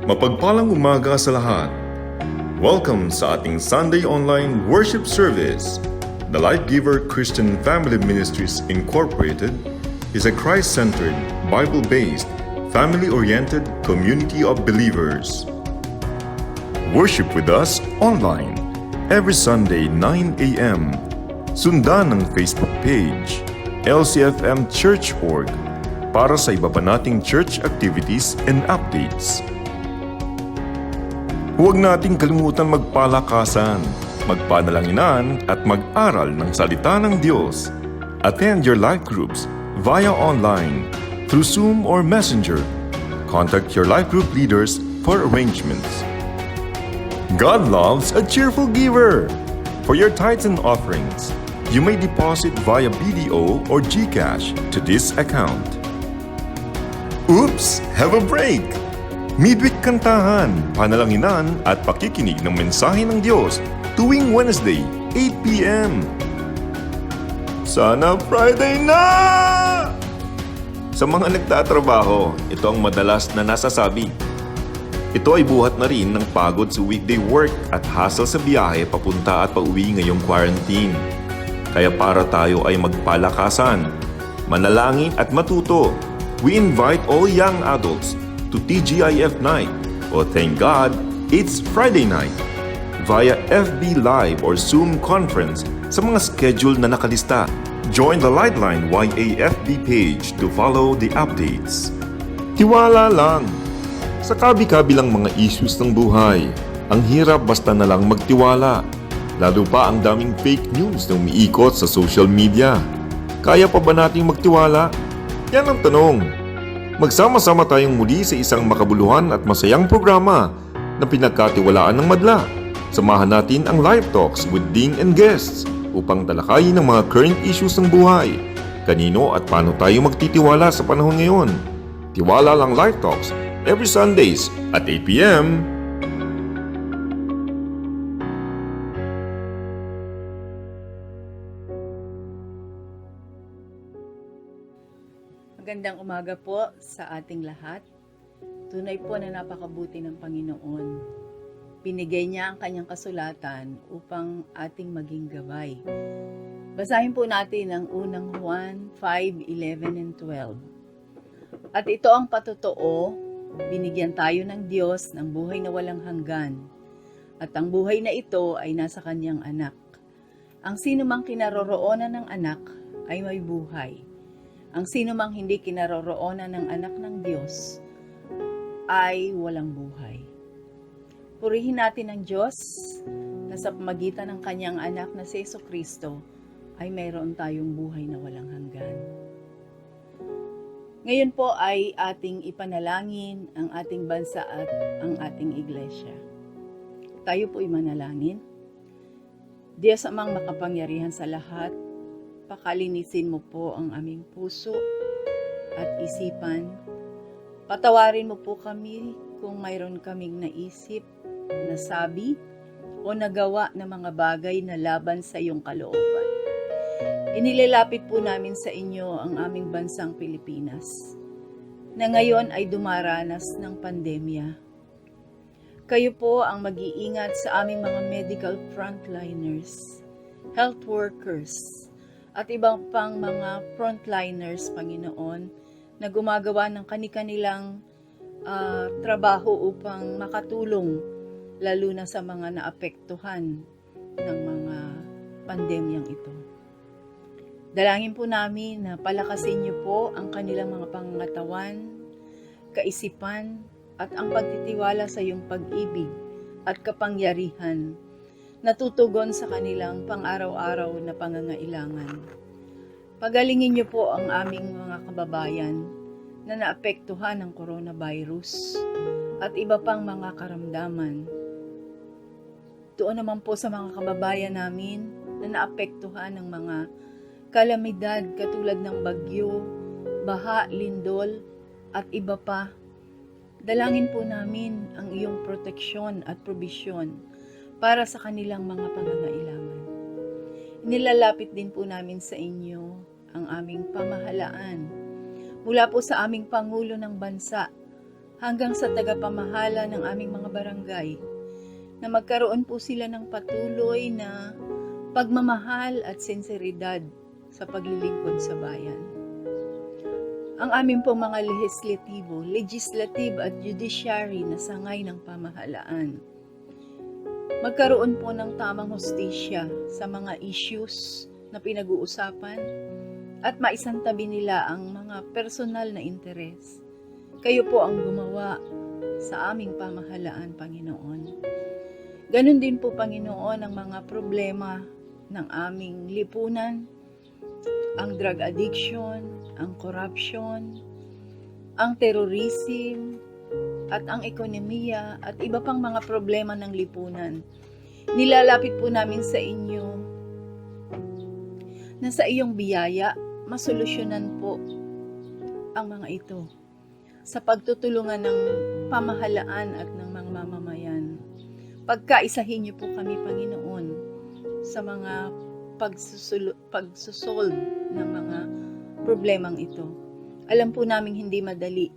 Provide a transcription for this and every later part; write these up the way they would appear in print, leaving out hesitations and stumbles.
Mapagpalang umaga sa lahat. Welcome sa ating Sunday online worship service. The Life Giver Christian Family Ministries Incorporated is a Christ-centered, Bible-based, family-oriented community of believers. Worship with us online every Sunday 9 a.m. Sundan ang Facebook page LCFM Church Org para sa iba pa nating church activities and updates. Huwag nating kalimutan magpalakasan, magpanalanginan at mag-aral ng salita ng Diyos. Attend your life groups via online, through Zoom or Messenger. Contact your life group leaders for arrangements. God loves a cheerful giver. For your tithes and offerings, you may deposit via BDO or GCash to this account. Oops! Have a break! Midweek kantahan, panalanginan at pakikinig ng mensahe ng Diyos tuwing Wednesday, 8 p.m. Sana Friday na! Sa mga nagtatrabaho, ito ang madalas na nasasabi. Ito ay buhat na rin ng pagod sa weekday work at hassle sa biyahe papunta at pauwi ngayong quarantine. Kaya para tayo ay magpalakasan, manalangin at matuto, we invite all young adults to TGIF night, o thank God, it's Friday night, via FB Live or Zoom conference sa mga schedule na nakalista. Join the Lightline YAFB page to follow the updates. Tiwala lang! Sa kabi-kabilang mga issues ng buhay, ang hirap basta na lang magtiwala. Lalo pa ang daming fake news na umiikot sa social media. Kaya pa ba nating magtiwala? Yan ang tanong. Magsama-sama tayong muli sa isang makabuluhan at masayang programa na pinagkatiwalaan ng madla. Samahan natin ang live talks with Dean and guests upang talakayin ang mga current issues ng buhay. Kanino at paano tayo magtitiwala sa panahon ngayon? Tiwala lang live talks every Sundays at 8 p.m. Magandang umaga po sa ating lahat. Tunay po na napakabuti ng Panginoon. Binigay niya ang kanyang kasulatan upang ating maging gabay. Basahin po natin ang unang Juan 5:11 and 12. At ito ang patotoo, binigyan tayo ng Diyos ng buhay na walang hanggan. At ang buhay na ito ay nasa kanyang anak. Ang sino mang kinaroroonan ng anak ay may buhay. Ang sino mang hindi kinaroroonan ng anak ng Diyos ay walang buhay. Purihin natin ang Diyos na sa pamagitan ng kanyang anak na si Jesucristo ay mayroon tayong buhay na walang hanggan. Ngayon po ay ating ipanalangin ang ating bansa at ang ating iglesia. Tayo po ay manalangin. Diyos amang makapangyarihan sa lahat, pakalinisin mo po ang aming puso at isipan. Patawarin mo po kami kung mayroon kaming naisip, nasabi, o nagawa na mga bagay na laban sa iyong kalooban. Inilalapit po namin sa inyo ang aming bansang Pilipinas, na ngayon ay dumaranas ng pandemya. Kayo po ang mag-iingat sa aming mga medical frontliners, health workers, at ibang pang mga frontliners, Panginoon, na gumagawa ng kani-kanilang trabaho upang makatulong, lalo na sa mga naapektuhan ng mga pandemyang ito. Dalangin po namin na palakasin niyo po ang kanilang mga pangangatawan, kaisipan, at ang pagtitiwala sa iyong pag-ibig at kapangyarihan, natutugon sa kanilang pang-araw-araw na pangangailangan. Pagalingin niyo po ang aming mga kababayan na naapektuhan ng coronavirus at iba pang mga karamdaman. Doon naman po sa mga kababayan namin na naapektuhan ng mga kalamidad katulad ng bagyo, baha, lindol at iba pa. Dalangin po namin ang iyong proteksyon at probisyon para sa kanilang mga pangangailangan. Inilalapit din po namin sa inyo ang aming pamahalaan mula po sa aming Pangulo ng Bansa hanggang sa tagapamahala ng aming mga barangay, na magkaroon po sila ng patuloy na pagmamahal at sinseridad sa paglilingkod sa bayan. Ang aming pong mga legislative at judiciary na sangay ng pamahalaan, magkaroon po ng tamang hustisya sa mga issues na pinag-uusapan at maisantabi nila ang mga personal na interes. Kayo po ang gumawa sa aming pamahalaan, Panginoon. Ganon din po, Panginoon, ang mga problema ng aming lipunan, ang drug addiction, ang corruption, ang terrorism, at ang ekonomiya, at iba pang mga problema ng lipunan. Nilalapit po namin sa inyo na sa iyong biyaya, masolusyonan po ang mga ito sa pagtutulungan ng pamahalaan at ng mga mamamayan. Pagkaisahin niyo po kami, Panginoon, sa mga pagsusolve ng mga problemang ito. Alam po namin hindi madali,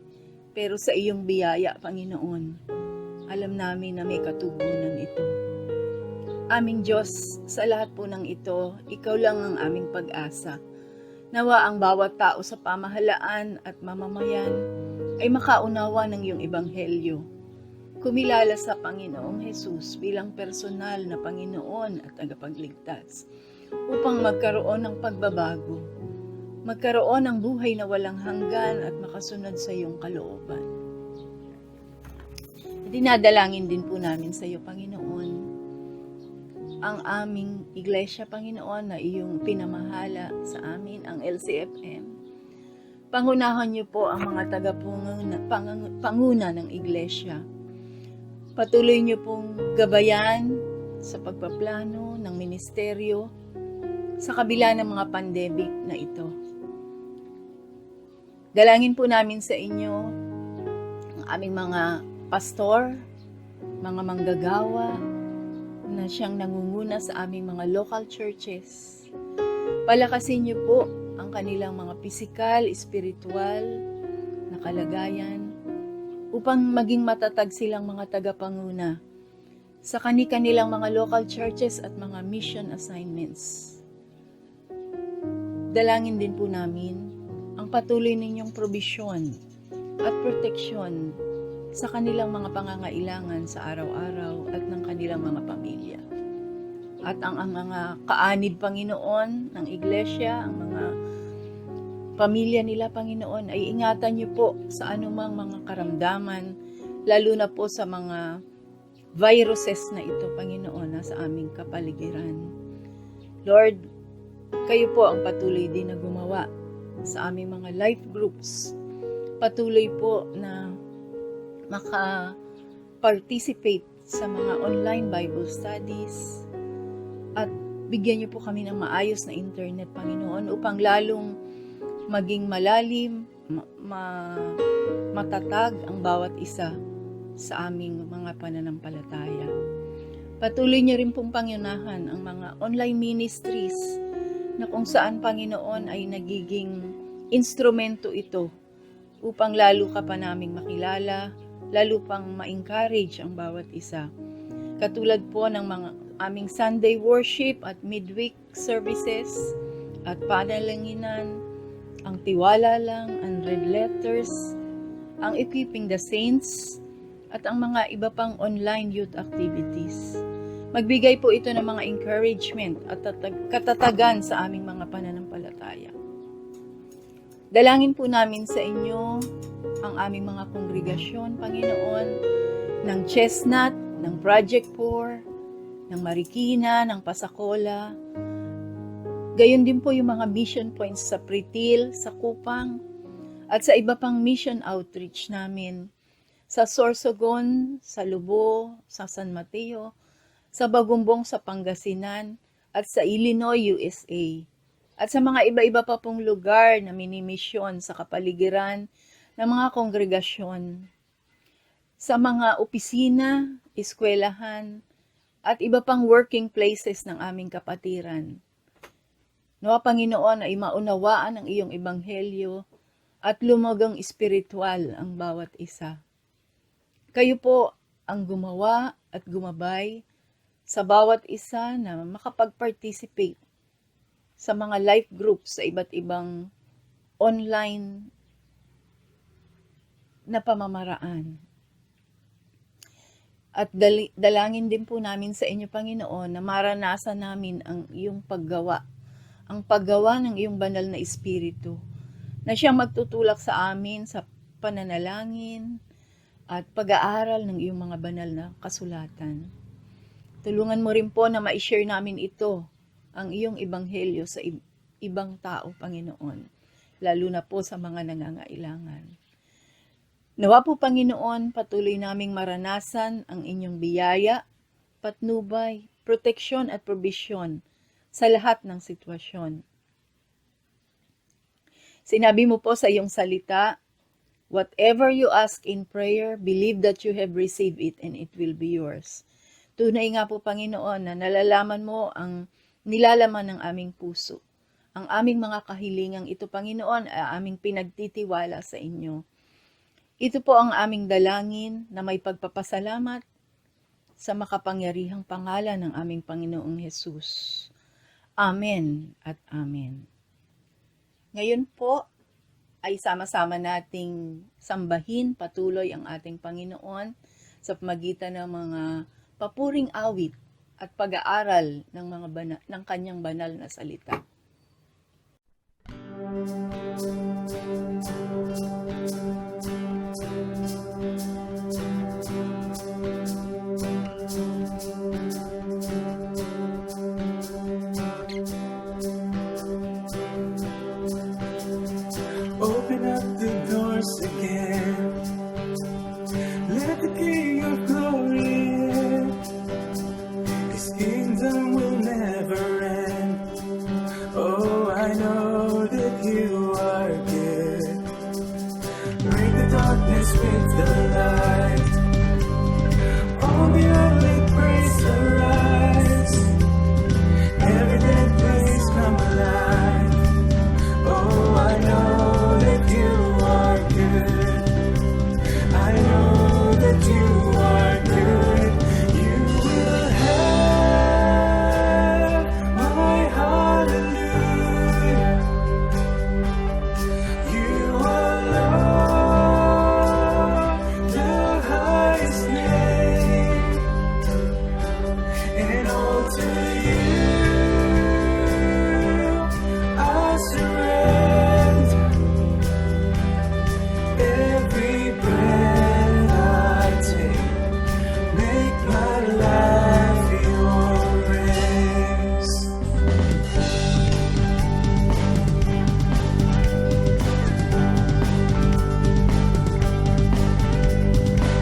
pero sa iyong biyaya, Panginoon, alam namin na may katugunan ito. Aming Diyos, sa lahat po ng ito, ikaw lang ang aming pag-asa. Nawa ang bawat tao sa pamahalaan at mamamayan ay makaunawa ng iyong ebanghelyo. Kumilala sa Panginoong Hesus bilang personal na Panginoon at tagapagligtas upang magkaroon ng pagbabago, magkaroon ng buhay na walang hanggan at makasunod sa iyong kalooban. Dinadalangin din po namin sa iyo, Panginoon, ang aming iglesia, Panginoon, na iyong pinamahala sa amin, ang LCFM. Pangunahan niyo po ang mga panguna ng iglesia. Patuloy niyo pong gabayan sa pagpaplano ng ministeryo sa kabila ng mga pandemic na ito. Dalangin po namin sa inyo ang aming mga pastor, mga manggagawa, na siyang nangunguna sa aming mga local churches. Palakasin niyo po ang kanilang mga pisikal, espiritual na kalagayan upang maging matatag silang mga tagapanguna sa kani-kanilang mga local churches at mga mission assignments. Dalangin din po namin ang patuloy ninyong probisyon at proteksyon sa kanilang mga pangangailangan sa araw-araw at ng kanilang mga pamilya. At ang mga kaanib, Panginoon, ng iglesia, ang mga pamilya nila, Panginoon, ay ingatan niyo po sa anumang mga karamdaman, lalo na po sa mga viruses na ito, Panginoon, na sa aming kapaligiran. Lord, kayo po ang patuloy din na gumawa sa aming mga life groups. Patuloy po na maka-participate sa mga online Bible studies at bigyan niyo po kami ng maayos na internet, Panginoon, upang lalong maging malalim, matatag ang bawat isa sa aming mga pananampalataya. Patuloy niyo rin pong pangunahan ang mga online ministries na kung saan, Panginoon, ay nagiging instrumento ito upang lalo ka pa naming makilala, lalo pang ma-encourage ang bawat isa. Katulad po ng mga aming Sunday worship at midweek services at panalanginan, ang tiwala lang, ang red letters, ang equipping the saints, at ang mga iba pang online youth activities. Magbigay po ito ng mga encouragement at katatagan sa aming mga pananampalataya. Dalangin po namin sa inyo ang aming mga kongregasyon, Panginoon, ng Chestnut, ng Project 4, ng Marikina, ng Pasacola. Gayon din po yung mga mission points sa Pritil, sa Kupang, at sa iba pang mission outreach namin sa Sorsogon, sa Lubo, sa San Mateo, sa Bagumbong sa Pangasinan, at sa Illinois, USA. At sa mga iba-iba pa pong lugar na minimisyon sa kapaligiran ng mga kongregasyon, sa mga opisina, eskwelahan, at iba pang working places ng aming kapatiran. Nawa, Panginoon, ay maunawaan ang iyong ebanghelyo at lumagang espiritual ang bawat isa. Kayo po ang gumawa at gumabay sa bawat isa na makapag-participate sa mga life groups sa iba't ibang online na pamamaraan. At dalangin din po namin sa inyo, Panginoon, na maranasan namin ang iyong paggawa, ang paggawa ng iyong banal na Espiritu, na siyang magtutulak sa amin sa pananalangin at pag-aaral ng iyong mga banal na kasulatan. Tulungan mo rin po na ma-share namin ito, ang iyong ebanghelyo sa ibang tao, Panginoon, lalo na po sa mga nangangailangan. Nawa po, Panginoon, patuloy naming maranasan ang inyong biyaya, patnubay, proteksyon at probisyon sa lahat ng sitwasyon. Sinabi mo po sa iyong salita, whatever you ask in prayer, believe that you have received it and it will be yours. Tunay nga po, Panginoon, na nalalaman mo ang nilalaman ng aming puso. Ang aming mga kahilingang ito, Panginoon, ay aming pinagtitiwala sa inyo. Ito po ang aming dalangin na may pagpapasalamat sa makapangyarihang pangalan ng aming Panginoong Hesus. Amen at amen. Ngayon po ay sama-sama nating sambahin patuloy ang ating Panginoon sa pamagitan ng mga papuring awit at pag-aaral ng kanyang banal na salita. Open up the doors again. Let the King of Glory in. His kingdom will never end. Oh, I know that you are good. Break the darkness with the light. All the earthly praise arise. Every dead place come alive. Oh, I know that you are good. I know that you are good. You will have my hallelujah. You are Lord, the highest name, and all to you I surrender. Every breath I take, make my life your praise.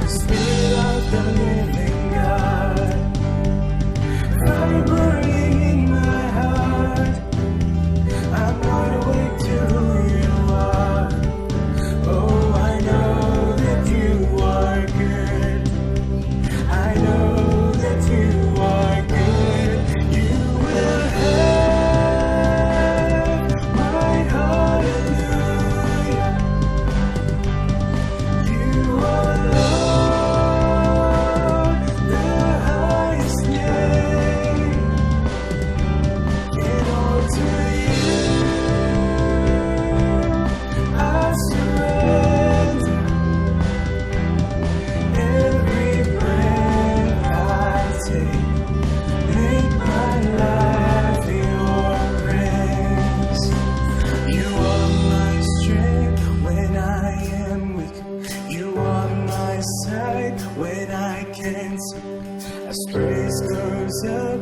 Spirit of the living God, fire burning in my heart. I'm wide awake to who you are. Oh, I know that you are good. I know that you are good. You will have my hallelujah. You are Lord, the highest name, and all to you I surrender. Every breath I take, make my life your praise. You are my strength when I am weak. You are my sight when I can't see. As praise goes up,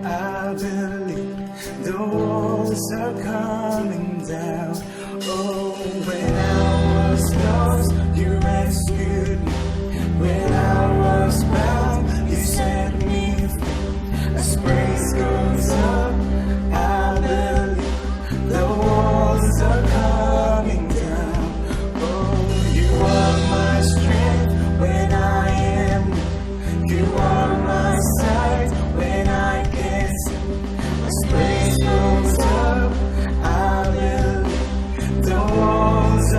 I believe the walls are coming down. Oh, when I was lost, you rescued me. When I was bound, you set me free. As praise goes up, I believe the walls are coming down. Oh, you are my strength when I am weak. You are my sight when I can't see. As praise goes up, I believe the walls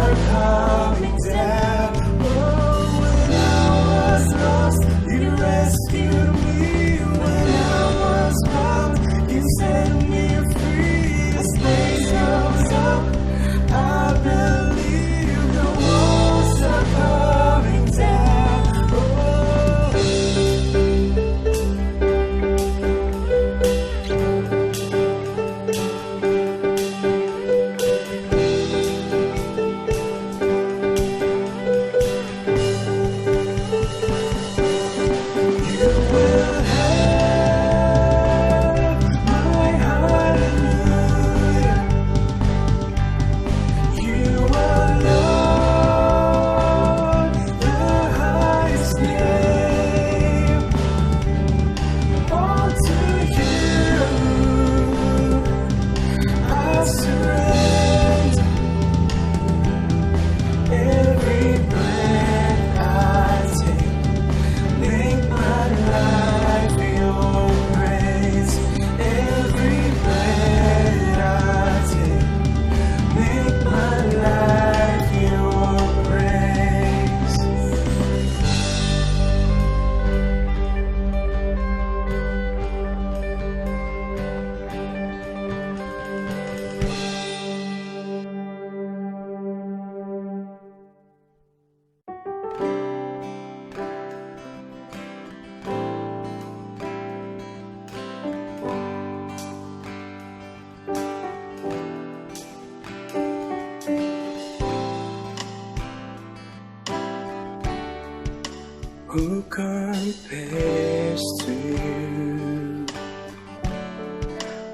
Who compares to you?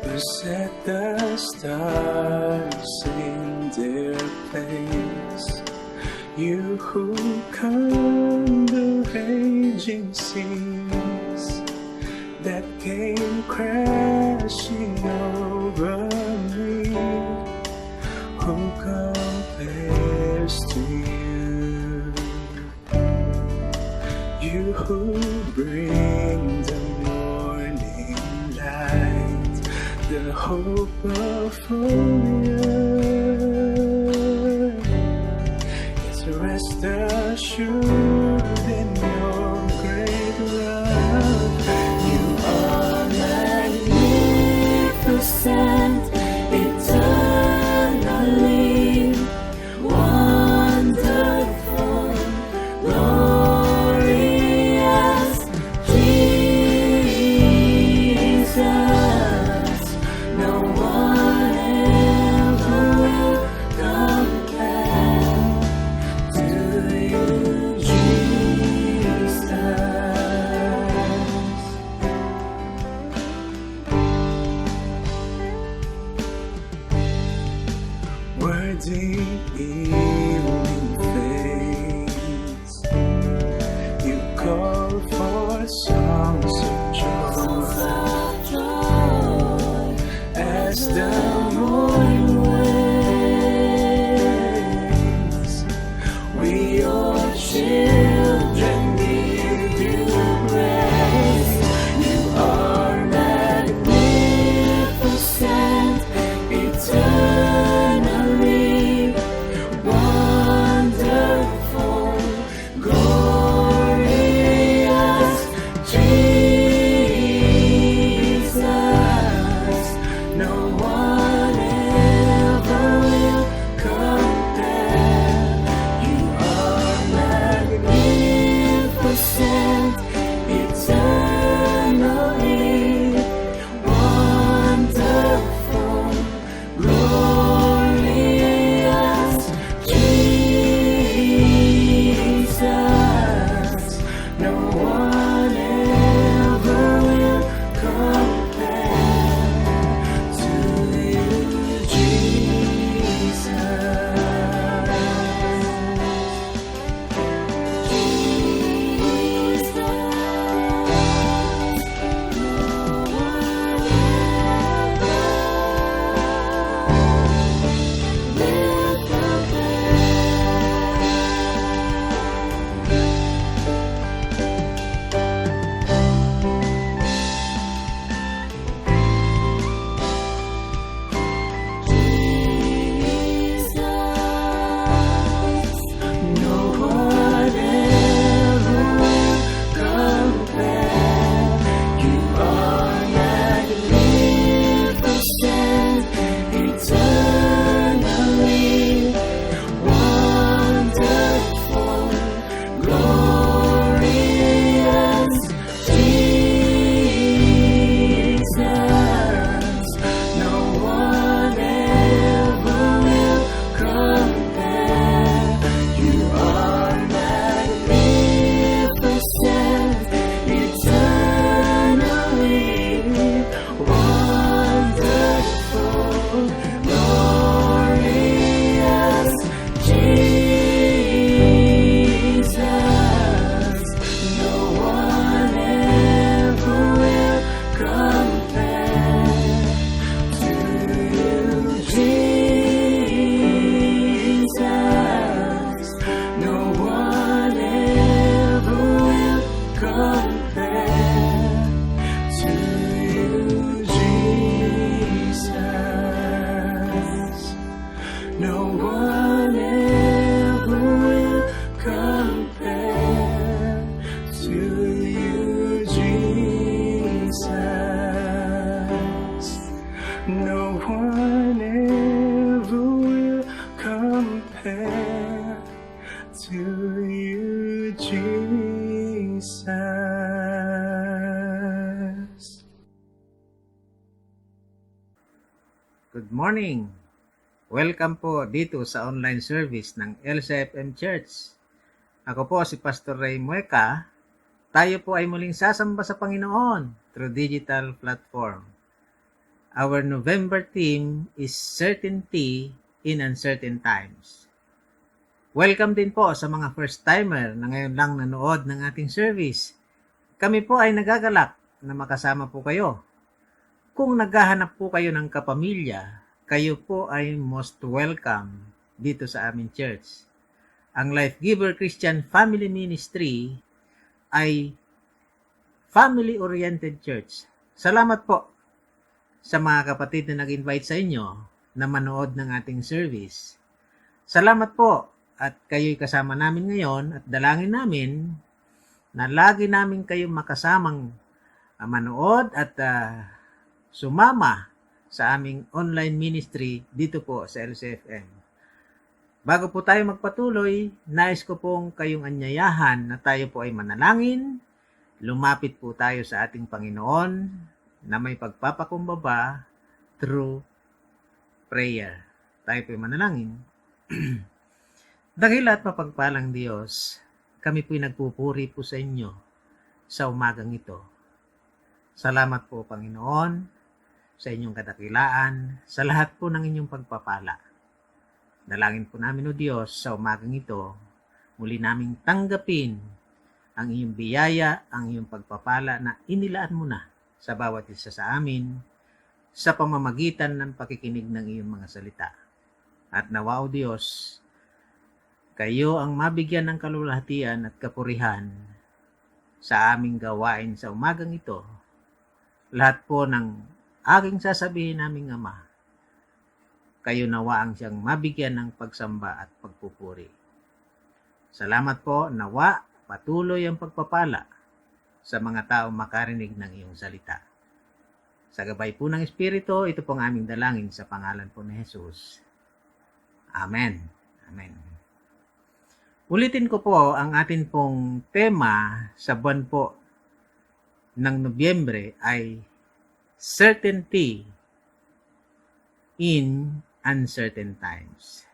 Who set the stars in their place? You who calm the raging seas that came crashing over me. Who compares to you? You who bring the morning light, the hope of all earth. Yes, rest assured in your great love. You are magnificent, eternally wonderful, glorious Jesus. No one ever will compare to you, Jesus. Worthy evening fades, you call for songs of joy as the morning waves. We your children give you praise. You are magnificent, eternally wonderful, glorious Jesus. No one ever will compare. You are magnificent, eternally wonderful, glorious Jesus. No one ever will compare to you, Jesus. No one ever will compare. You are magnificent, eternally wonderful, glorious Jesus. No one ever will compare. You are magnificent, eternally wonderful, glorious Jesus. No one ever will compare to you, Jesus. No one ever will compare to you, Jesus. No one ever will compare to you, Jesus. No one ever will compare to you, Jesus. Good morning! Welcome po dito sa online service ng LCFM Church. Ako po si Pastor Ray Mueca tayo po ay muling sasamba sa Panginoon through digital platform. Our November theme is Certainty in Uncertain Times. Welcome din po sa mga first-timer na ngayon lang nanood ng ating service. Kami po ay nagagalak na makasama po kayo. Kung naghahanap po kayo ng kapamilya, kayo po ay most welcome dito sa aming church. Ang Life Giver Christian Family Ministry ay family-oriented church. Salamat po sa mga kapatid na nag-invite sa inyo na manood ng ating service. Salamat po at kayo'y kasama namin ngayon at dalangin namin na lagi namin kayong makasamang manood at sumama sa aming online ministry dito po sa LCFM. Bago po tayo magpatuloy, nais ko pong kayong anyayahan na tayo po ay manalangin. Lumapit po tayo sa ating Panginoon na may pagpapakumbaba through prayer. Tayo po ay manalangin. Dakila at mapagpalang Diyos, kami po'y nagpupuri po sa inyo sa umagang ito. Salamat po, Panginoon, sa inyong kadakilaan, sa lahat po ng inyong pagpapala. Dalangin po namin, O Diyos, sa umagang ito, muli naming tanggapin ang iyong biyaya, ang iyong pagpapala na inilaan mo na sa bawat isa sa amin sa pamamagitan ng pakikinig ng iyong mga salita. At nawa, O Diyos, kayo ang mabigyan ng kalulahatian at kapurihan sa aming gawain sa umagang ito. Lahat po ng aking sasabihin naming Ama, kayo nawa ang siyang mabigyan ng pagsamba at pagpupuri. Salamat po, nawa patuloy ang pagpapala sa mga taong makarinig ng iyong salita. Sa gabay po ng Espiritu, ito pong aming dalangin sa pangalan po ni Jesus. Amen. Amen. Ulitin ko po ang atin pong tema sa buwan po ng Nobyembre ay Certainty in Uncertain Times.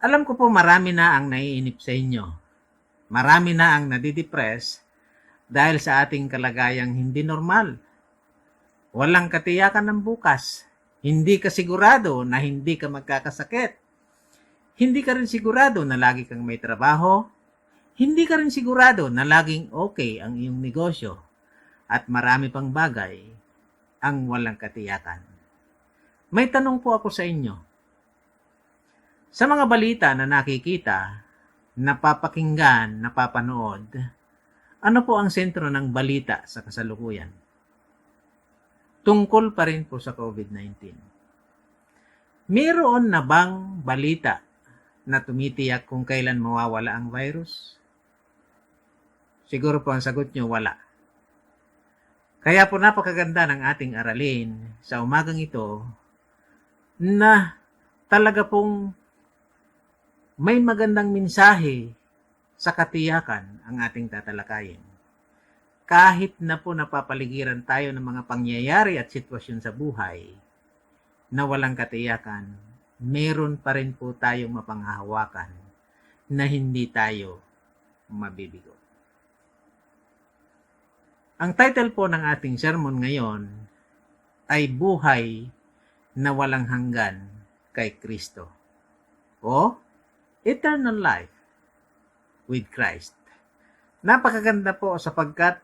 Alam ko po marami na ang naiinip sa inyo. Marami na ang nadidepress dahil sa ating kalagayang hindi normal. Walang katiyakan ng bukas. Hindi ka sigurado na hindi ka magkakasakit. Hindi ka rin sigurado na lagi kang may trabaho. Hindi ka rin sigurado na laging okay ang iyong negosyo. At marami pang bagay ang walang katiyakan. May tanong po ako sa inyo. Sa mga balita na nakikita, napapakinggan, napapanood, ano po ang sentro ng balita sa kasalukuyan? Tungkol pa rin po sa COVID-19. Mayroon na bang balita na tumitiyak kung kailan mawawala ang virus? Siguro po ang sagot nyo, wala. Kaya po napakaganda ng ating aralin sa umagang ito na talaga pong may magandang mensahe sa katiyakan ang ating tatalakayin. Kahit na po napapaligiran tayo ng mga pangyayari at sitwasyon sa buhay na walang katiyakan, meron pa rin po tayong mapanghahawakan na hindi tayo mabibigo. Ang title po ng ating sermon ngayon ay Buhay na Walang Hanggan kay Kristo o Eternal Life with Christ. Napakaganda po sapagkat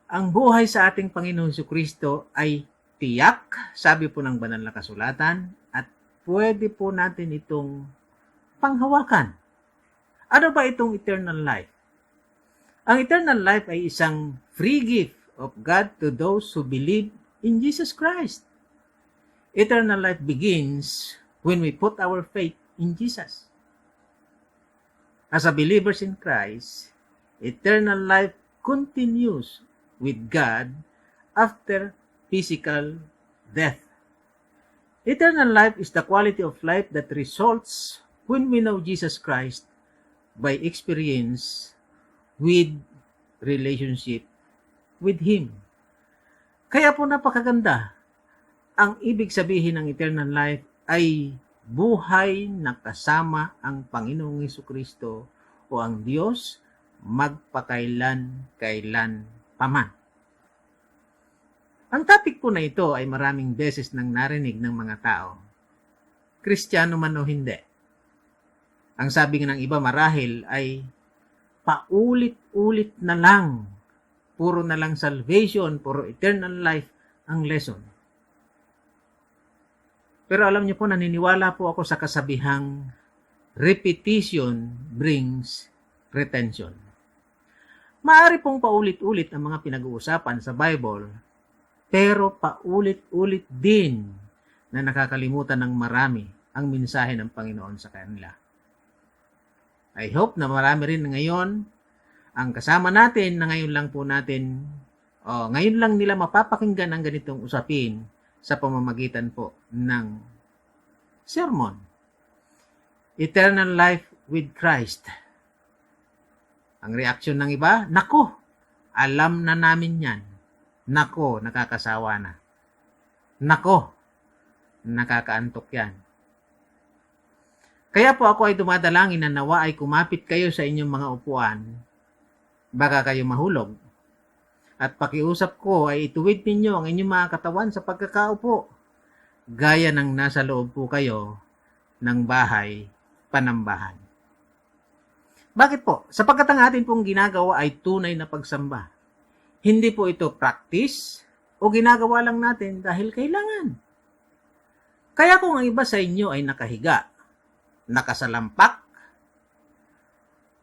ang buhay sa ating Panginoon Jesucristo ay tiyak, sabi po ng banal na kasulatan, at pwede po natin itong panghawakan. Ano ba itong eternal life? Ang eternal life ay isang free gift of God to those who believe in Jesus Christ. Eternal life begins when we put our faith in Jesus. As a believers in Christ, eternal life continues with God after physical death. Eternal life is the quality of life that results when we know Jesus Christ by experience with relationship with Him. Kaya po napakaganda. Ang ibig sabihin ng eternal life ay buhay na kasama ang Panginoong Jesucristo o ang Diyos magpakailan paman. Ang topic po na ito ay maraming beses nang narinig ng mga tao, Kristiyano man o hindi. Ang sabi ng iba marahil ay paulit-ulit na lang, puro na lang salvation, puro eternal life ang lesson. Pero alam niyo po, naniniwala po ako sa kasabihang repetition brings retention. Maaari pong paulit-ulit ang mga pinag-uusapan sa Bible, pero paulit-ulit din na nakakalimutan ng marami ang mensahe ng Panginoon sa kanila. I hope na marami rin ngayon ang kasama natin na ngayon lang po natin, ngayon lang nila mapapakinggan ang ganitong usapin sa pamamagitan po ng sermon. Eternal life with Christ. Ang reaksyon ng iba, nako, alam na namin yan. Nako, nakakasawa na. Nako, nakakaantok yan. Kaya po ako ay dumadalangin na nawa ay kumapit kayo sa inyong mga upuan. Baka kayo mahulog. At pakiusap ko ay ituwid ninyo ang inyong mga katawan sa pagkakaupo. Gaya ng nasa loob po kayo ng bahay panambahan. Bakit po? Sapagkat ang atin pong ginagawa ay tunay na pagsamba. Hindi po ito practice o ginagawa lang natin dahil kailangan. Kaya kung ang iba sa inyo ay nakahiga, nakasalampak,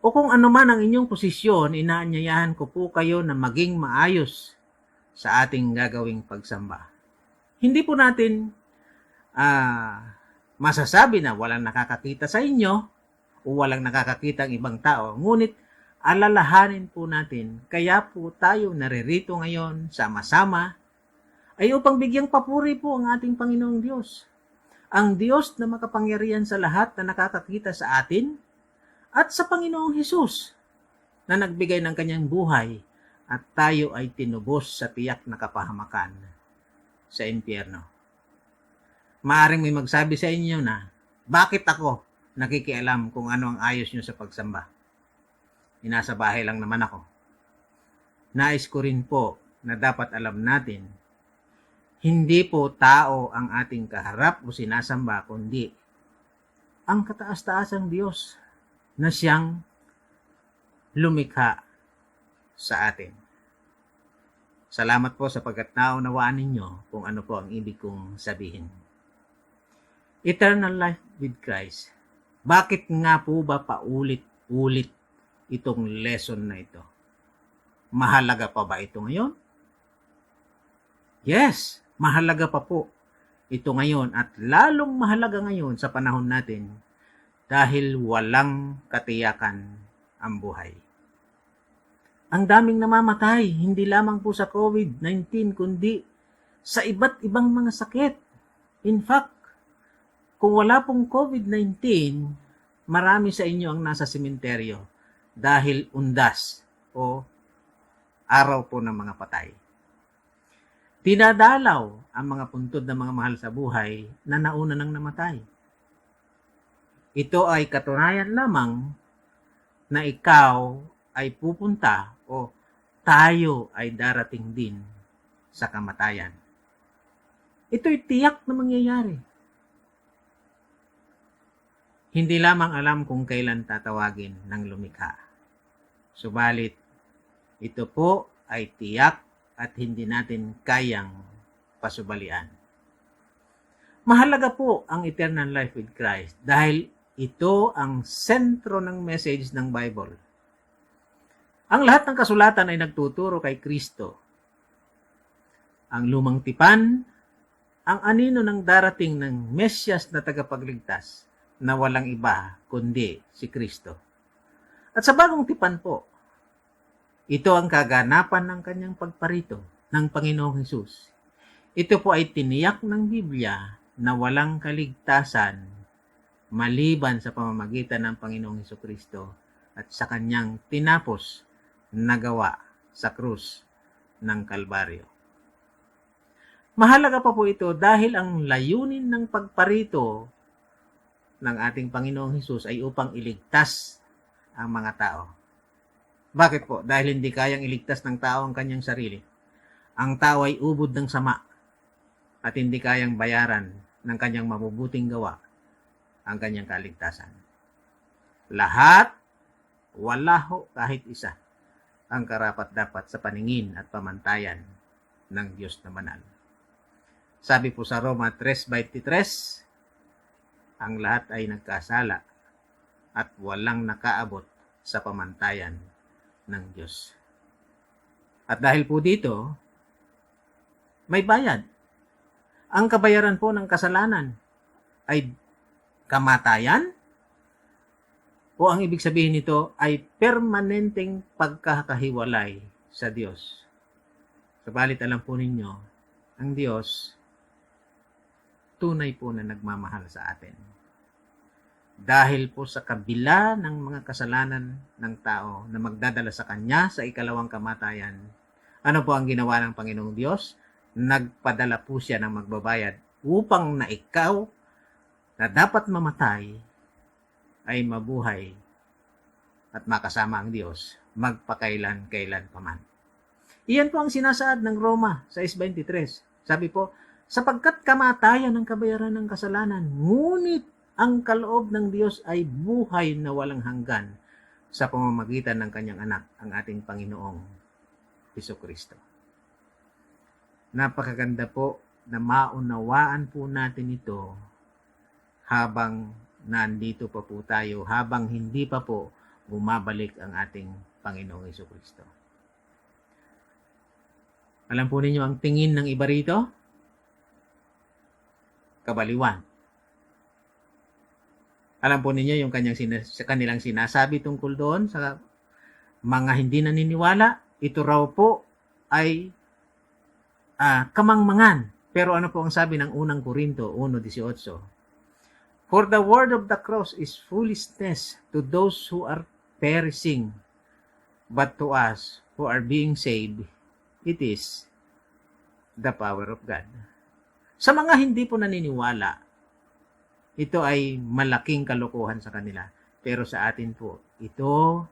o kung ano man ang inyong posisyon, inaanyayahan ko po kayo na maging maayos sa ating gagawing pagsamba. Hindi po natin masasabi na walang nakakakita sa inyo o walang nakakakita ang ibang tao. Ngunit alalahanin po natin, kaya po tayo naririto ngayon sama-sama ay upang bigyang papuri po ang ating Panginoong Diyos. Ang Diyos na makapangyarihan sa lahat na nakakakita sa atin at sa Panginoong Hesus na nagbigay ng kanyang buhay at tayo ay tinubos sa tiyak na kapahamakan sa impyerno. Maaring may magsabi sa inyo na, bakit ako nakikialam kung ano ang ayos nyo sa pagsamba? Inasa bahay lang naman ako. Nais ko rin po na dapat alam natin, hindi po tao ang ating kaharap o sinasamba, kundi ang kataas-taasang Diyos na siyang lumikha sa atin. Salamat po sapagkat naunawaan ninyo kung ano po ang ibig kong sabihin. Eternal life with Christ. Bakit nga po ba paulit-ulit itong lesson na ito? Mahalaga pa ba ito ngayon? Yes, mahalaga pa po ito ngayon at lalong mahalaga ngayon sa panahon natin dahil walang katiyakan ang buhay. Ang daming namamatay, hindi lamang po sa COVID-19 kundi sa iba't ibang mga sakit. In fact, kung wala pong COVID-19, marami sa inyo ang nasa sementeryo dahil undas o araw po ng mga patay. Dinadalaw ang mga puntod ng mga mahal sa buhay na nauna nang namatay. Ito ay katunayan lamang na ikaw ay pupunta o tayo ay darating din sa kamatayan. Ito'y tiyak na mangyayari. Hindi lamang alam kung kailan tatawagin ng lumikha. Subalit, ito po ay tiyak at hindi natin kayang pasubalian. Mahalaga po ang eternal life with Christ dahil ito ang sentro ng message ng Bible. Ang lahat ng kasulatan ay nagtuturo kay Kristo. Ang lumang tipan, ang anino ng darating ng Mesyas na tagapagligtas na walang iba kundi si Kristo. At sa bagong tipan po, ito ang kaganapan ng kanyang pagparito ng Panginoong Hesus. Ito po ay tiniyak ng Biblia na walang kaligtasan maliban sa pamamagitan ng Panginoong Hesukristo at sa kanyang tinapos na gawa sa krus ng Kalbaryo. Mahalaga pa po ito dahil ang layunin ng pagparito ng ating Panginoong Hesus ay upang iligtas ang mga tao. Bakit po? Dahil hindi kayang iligtas ng tao ang kanyang sarili. Ang tao ay ubod ng sama at hindi kayang bayaran ng kanyang mabubuting gawa ang kanyang kaligtasan. Lahat, wala ho kahit isa ang karapat-dapat sa paningin at pamantayan ng Diyos na banal. Sabi po sa Roma 3:23, ang lahat ay nagkasala at walang nakaabot sa pamantayan ng Diyos. At dahil po dito, may bayad. Ang kabayaran po ng kasalanan ay kamatayan, o ang ibig sabihin nito ay permanenteng pagkakahiwalay sa Diyos. Subalit alam po ninyo, ang Diyos tunay po na nagmamahal sa atin. Dahil po sa kabila ng mga kasalanan ng tao na magdadala sa Kanya sa ikalawang kamatayan, ano po ang ginawa ng Panginoong Diyos? Nagpadala po siya ng magbabayad upang na ikaw na dapat mamatay ay mabuhay at makasama ang Diyos magpakailan-kailan paman. Iyan po ang sinasaad ng Roma 6:23. Sabi po, sapagkat kamatayan ang kabayaran ng kasalanan, ngunit ang kaloob ng Diyos ay buhay na walang hanggan sa pamamagitan ng kanyang anak, ang ating Panginoong Hesukristo. Napakaganda po na maunawaan po natin ito habang nandito pa po tayo, habang hindi pa po bumabalik ang ating Panginoong Hesukristo. Alam po ninyo ang tingin ng iba rito? Kabaliwan. Alam po ninyo yung kanilang sinasabi tungkol doon sa mga hindi naniniwala, ito raw po ay kamangmangan. Pero ano po ang sabi ng unang Korinto 1:18? For the word of the cross is foolishness to those who are perishing, but to us who are being saved, it is the power of God. Sa mga hindi po naniniwala, ito ay malaking kalokohan sa kanila. Pero sa atin po, ito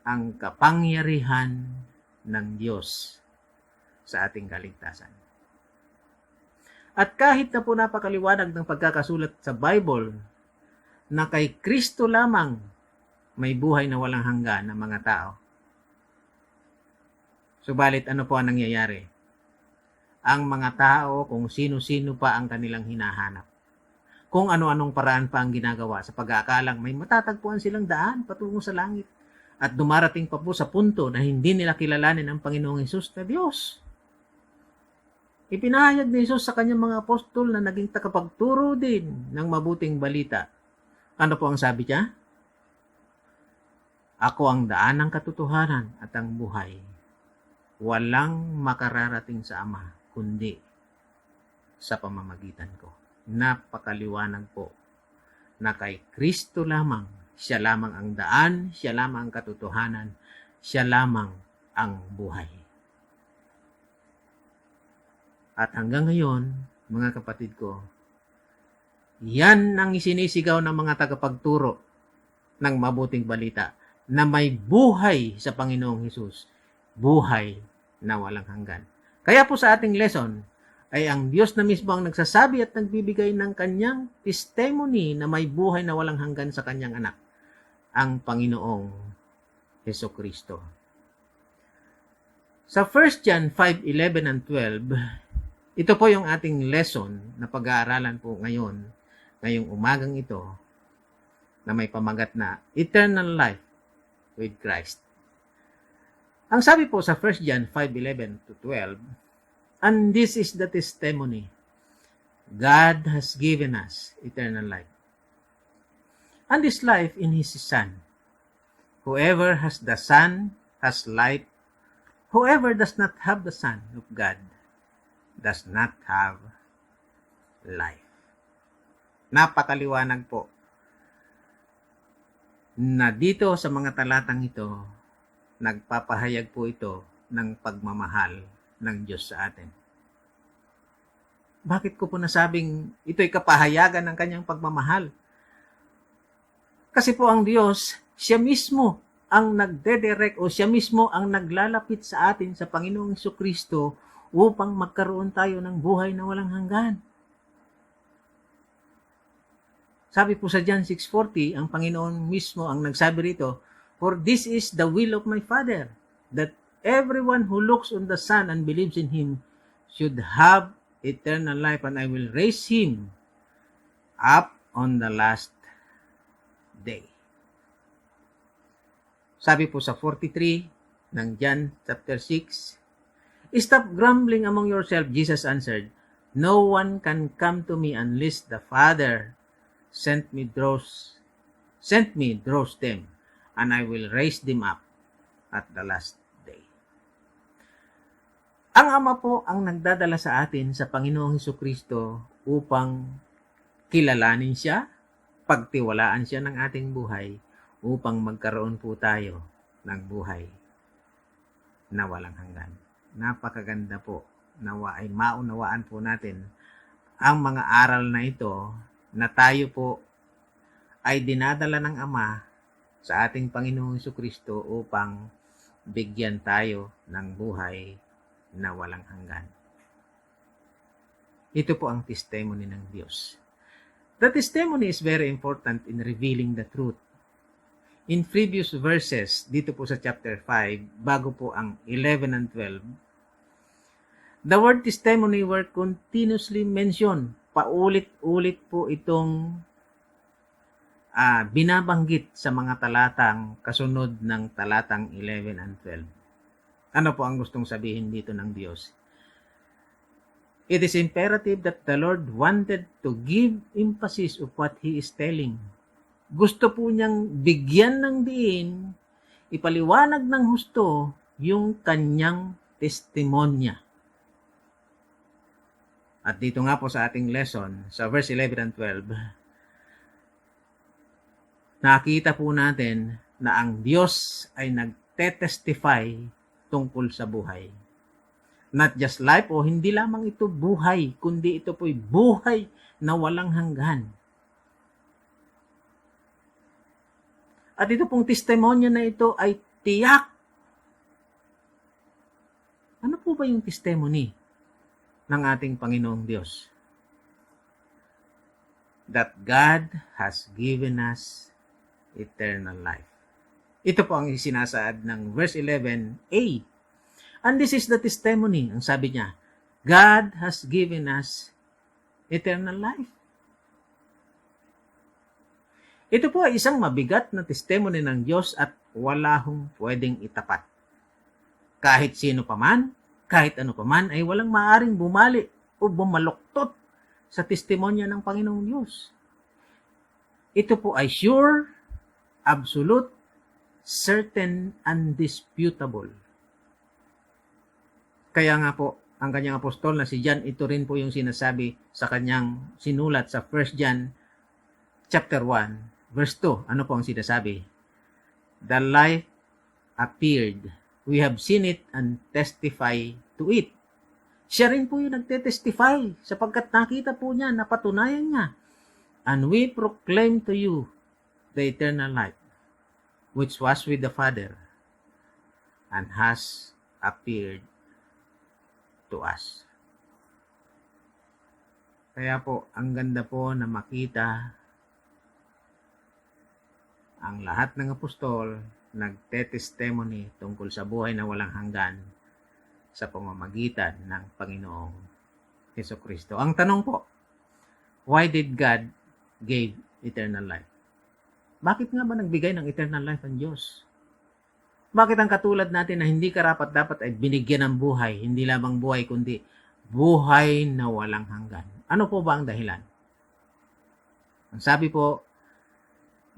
ang kapangyarihan ng Diyos sa ating kaligtasan. At kahit na po napakaliwanag ng pagkakasulat sa Bible na kay Kristo lamang may buhay na walang hanggan ng mga tao. Subalit ano po ang nangyayari? Ang mga tao, kung sino-sino pa ang kanilang hinahanap. Kung ano-anong paraan pa ang ginagawa sa pag-aakalang may matatagpuan silang daan patungo sa langit. At dumarating pa po sa punto na hindi nila kilalanin ang Panginoong Hesus na Diyos. Ipinahayag ni Hesus sa kanyang mga apostol na naging takapagturo din ng mabuting balita. Ano po ang sabi niya? Ako ang daan ng katotohanan at ang buhay. Walang makararating sa Ama, kundi sa pamamagitan ko. Napakaliwanag po na kay Kristo lamang, siya lamang ang daan, siya lamang ang katotohanan, siya lamang ang buhay. At hanggang ngayon, mga kapatid ko, yan ang isinisigaw ng mga tagapagturo ng mabuting balita na may buhay sa Panginoong Hesus, buhay na walang hanggan. Kaya po sa ating lesson, ay ang Diyos na mismo ang nagsasabi at nagbibigay ng kanyang testimony na may buhay na walang hanggan sa kanyang anak, ang Panginoong Hesukristo. Sa 1 John 5:11 and 12, ito po yung ating lesson na pag-aaralan po ngayong umagang ito, na may pamagat na Eternal Life with Christ. Ang sabi po sa 1 John 5:11 to 12, and this is the testimony, God has given us eternal life, and this life in His Son. Whoever has the Son has life. Whoever does not have the Son of God does not have life. Napakaliwanag po na dito sa mga talatang ito, nagpapahayag po ito ng pagmamahal ng Diyos sa atin. Bakit ko po nasabing ito'y kapahayagan ng kanyang pagmamahal? Kasi po ang Diyos, siya mismo ang nagdedirect o siya mismo ang naglalapit sa atin sa Panginoong Jesucristo upang magkaroon tayo ng buhay na walang hanggan. Sabi po sa John 6:40, ang Panginoon mismo ang nagsabi rito, "For this is the will of my Father, that everyone who looks on the Son and believes in Him should have eternal life, and I will raise him up on the last day." Sabi po sa 43 ng John chapter 6, "Stop grumbling among yourself," Jesus answered. "No one can come to me unless the Father sent me draws them, and I will raise them up at the last day." Ang Ama po ang nagdadala sa atin sa Panginoong Jesucristo upang kilalanin siya, pagtiwalaan siya ng ating buhay, upang magkaroon po tayo ng buhay na walang hanggan. Napakaganda po. Nawa ay maunawaan po natin ang mga aral na ito na tayo po ay dinadala ng Ama sa ating Panginoong Jesucristo upang bigyan tayo ng buhay na walang hanggan. Ito po ang testimony ng Diyos. The testimony is very important in revealing the truth. In previous verses, dito po sa chapter 5, bago po ang 11 and 12, the word testimony were continuously mentioned. Paulit-ulit po itong binabanggit sa mga talatang kasunod ng talatang 11 and 12. Ano po ang gustong sabihin dito ng Diyos? It is imperative that the Lord wanted to give emphasis of what He is telling. Gusto po niyang bigyan ng diin, ipaliwanag ng husto yung kanyang testimonya. At dito nga po sa ating lesson, sa verse 11 and 12, nakita po natin na ang Diyos ay nagtetestify tungkol sa buhay. Not just life, o hindi lamang ito buhay, kundi ito po'y buhay na walang hanggan. At ito pong testimonya na ito ay tiyak. Ano po ba yung testimony ng ating Panginoong Diyos? That God has given us eternal life. Ito po ang sinasaad ng verse 11a. And this is the testimony. Ang sabi niya, God has given us eternal life. Ito po ay isang mabigat na testimony ng Diyos at wala hong pwedeng itapat. Kahit sino paman, kahit ano paman, ay walang maaring bumali o bumaluktot sa testimonya ng Panginoong Diyos. Ito po ay sure, absolute, certain, undisputable. Kaya nga po, ang kanyang apostol na si John, ito rin po yung sinasabi sa kanyang sinulat sa 1 John chapter 1, verse 2. Ano po ang sinasabi? The life appeared. We have seen it and testify to it. Siya rin po yung nagtetestify sapagkat nakita po niya, napatunayan niya. And we proclaim to you the eternal life, which was with the Father and has appeared to us. Kaya po, ang ganda po na makita ang lahat ng apostol nagte-testimony tungkol sa buhay na walang hanggan sa pamamagitan ng Panginoong Jesucristo. Ang tanong po, why did God give eternal life? Bakit nga ba nagbigay ng eternal life ang Diyos? Bakit ang katulad natin na hindi karapat-dapat ay binigyan ng buhay, hindi lamang buhay kundi buhay na walang hanggan? Ano po ba ang dahilan? Ang sabi po,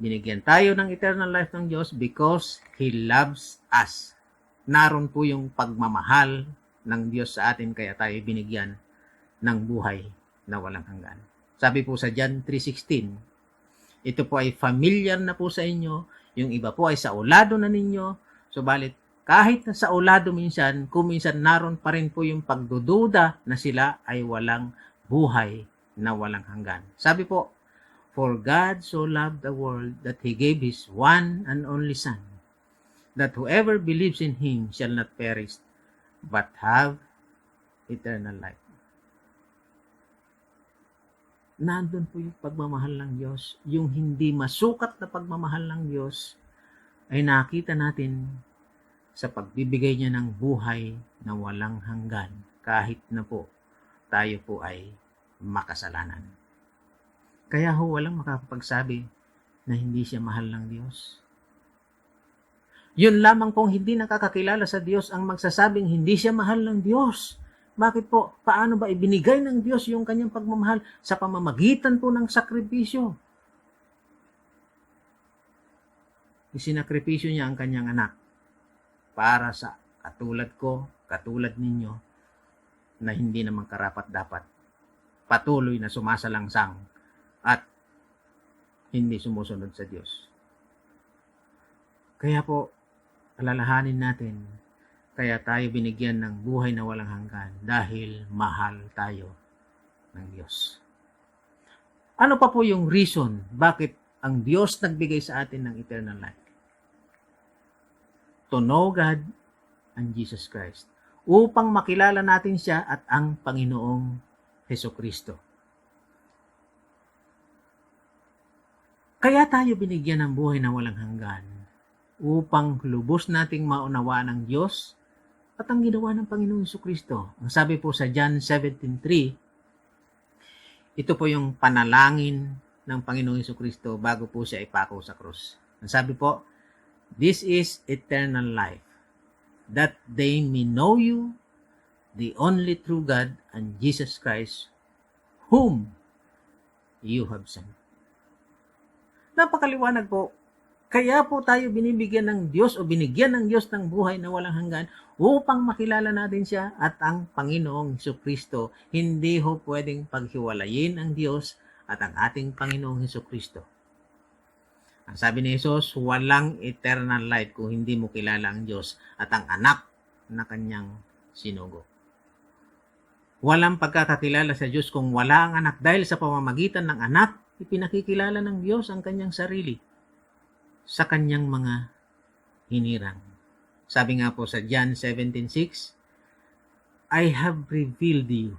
binigyan tayo ng eternal life ng Diyos because He loves us. Naroon po yung pagmamahal ng Diyos sa atin kaya tayo binigyan ng buhay na walang hanggan. Sabi po sa John 3:16, ito po ay familiar na po sa inyo, yung iba po ay sa ulado na ninyo, subalit kahit na sa ulado minsan, kuminsan naroon pa rin po yung pagdududa na sila ay walang buhay na walang hanggan. Sabi po, for God so loved the world that He gave His one and only Son, that whoever believes in Him shall not perish, but have eternal life. Nandun po yung pagmamahal ng Diyos, yung hindi masukat na pagmamahal ng Diyos ay nakita natin sa pagbibigay niya ng buhay na walang hanggan kahit na po tayo po ay makasalanan. Kaya ho walang makapagsabi na hindi siya mahal ng Diyos. Yun lamang pong hindi nakakakilala sa Diyos ang magsasabing hindi siya mahal ng Diyos. Bakit po? Paano ba ibinigay ng Diyos yung kanyang pagmamahal? Sa pamamagitan po ng sakripisyo. Isinakripisyo niya ang kanyang anak para sa katulad ko, katulad ninyo, na hindi naman karapat-dapat, patuloy na sumasalangsang at hindi sumusunod sa Diyos. Kaya po, alalahanin natin, kaya tayo binigyan ng buhay na walang hanggan dahil mahal tayo ng Diyos. Ano pa po yung reason bakit ang Diyos nagbigay sa atin ng eternal life? To know God and Jesus Christ. Upang makilala natin siya at ang Panginoong Hesukristo. Kaya tayo binigyan ng buhay na walang hanggan upang lubos nating maunawaan ng Diyos at ang ginawa ng Panginoong Hesukristo. Ang sabi po sa John 17:3, ito po yung panalangin ng Panginoong Hesukristo bago po siya ipako sa krus. Ang sabi po, "This is eternal life, that they may know you, the only true God, and Jesus Christ, whom you have sent." Napakaliwanag po. Kaya po tayo binibigyan ng Diyos o binigyan ng Diyos ng buhay na walang hanggan upang makilala natin siya at ang Panginoong Hesukristo. Hindi ho pwedeng paghiwalayin ang Diyos at ang ating Panginoong Hesukristo. Ang sabi ni Jesus, walang eternal life kung hindi mo kilala ang Diyos at ang anak na kanyang sinugo. Walang pagkakakilala sa Diyos kung wala ang anak dahil sa pamamagitan ng anak, ipinakikilala ng Diyos ang kanyang sarili sa kanyang mga hinirang. Sabi nga po sa John 17:6, "I have revealed you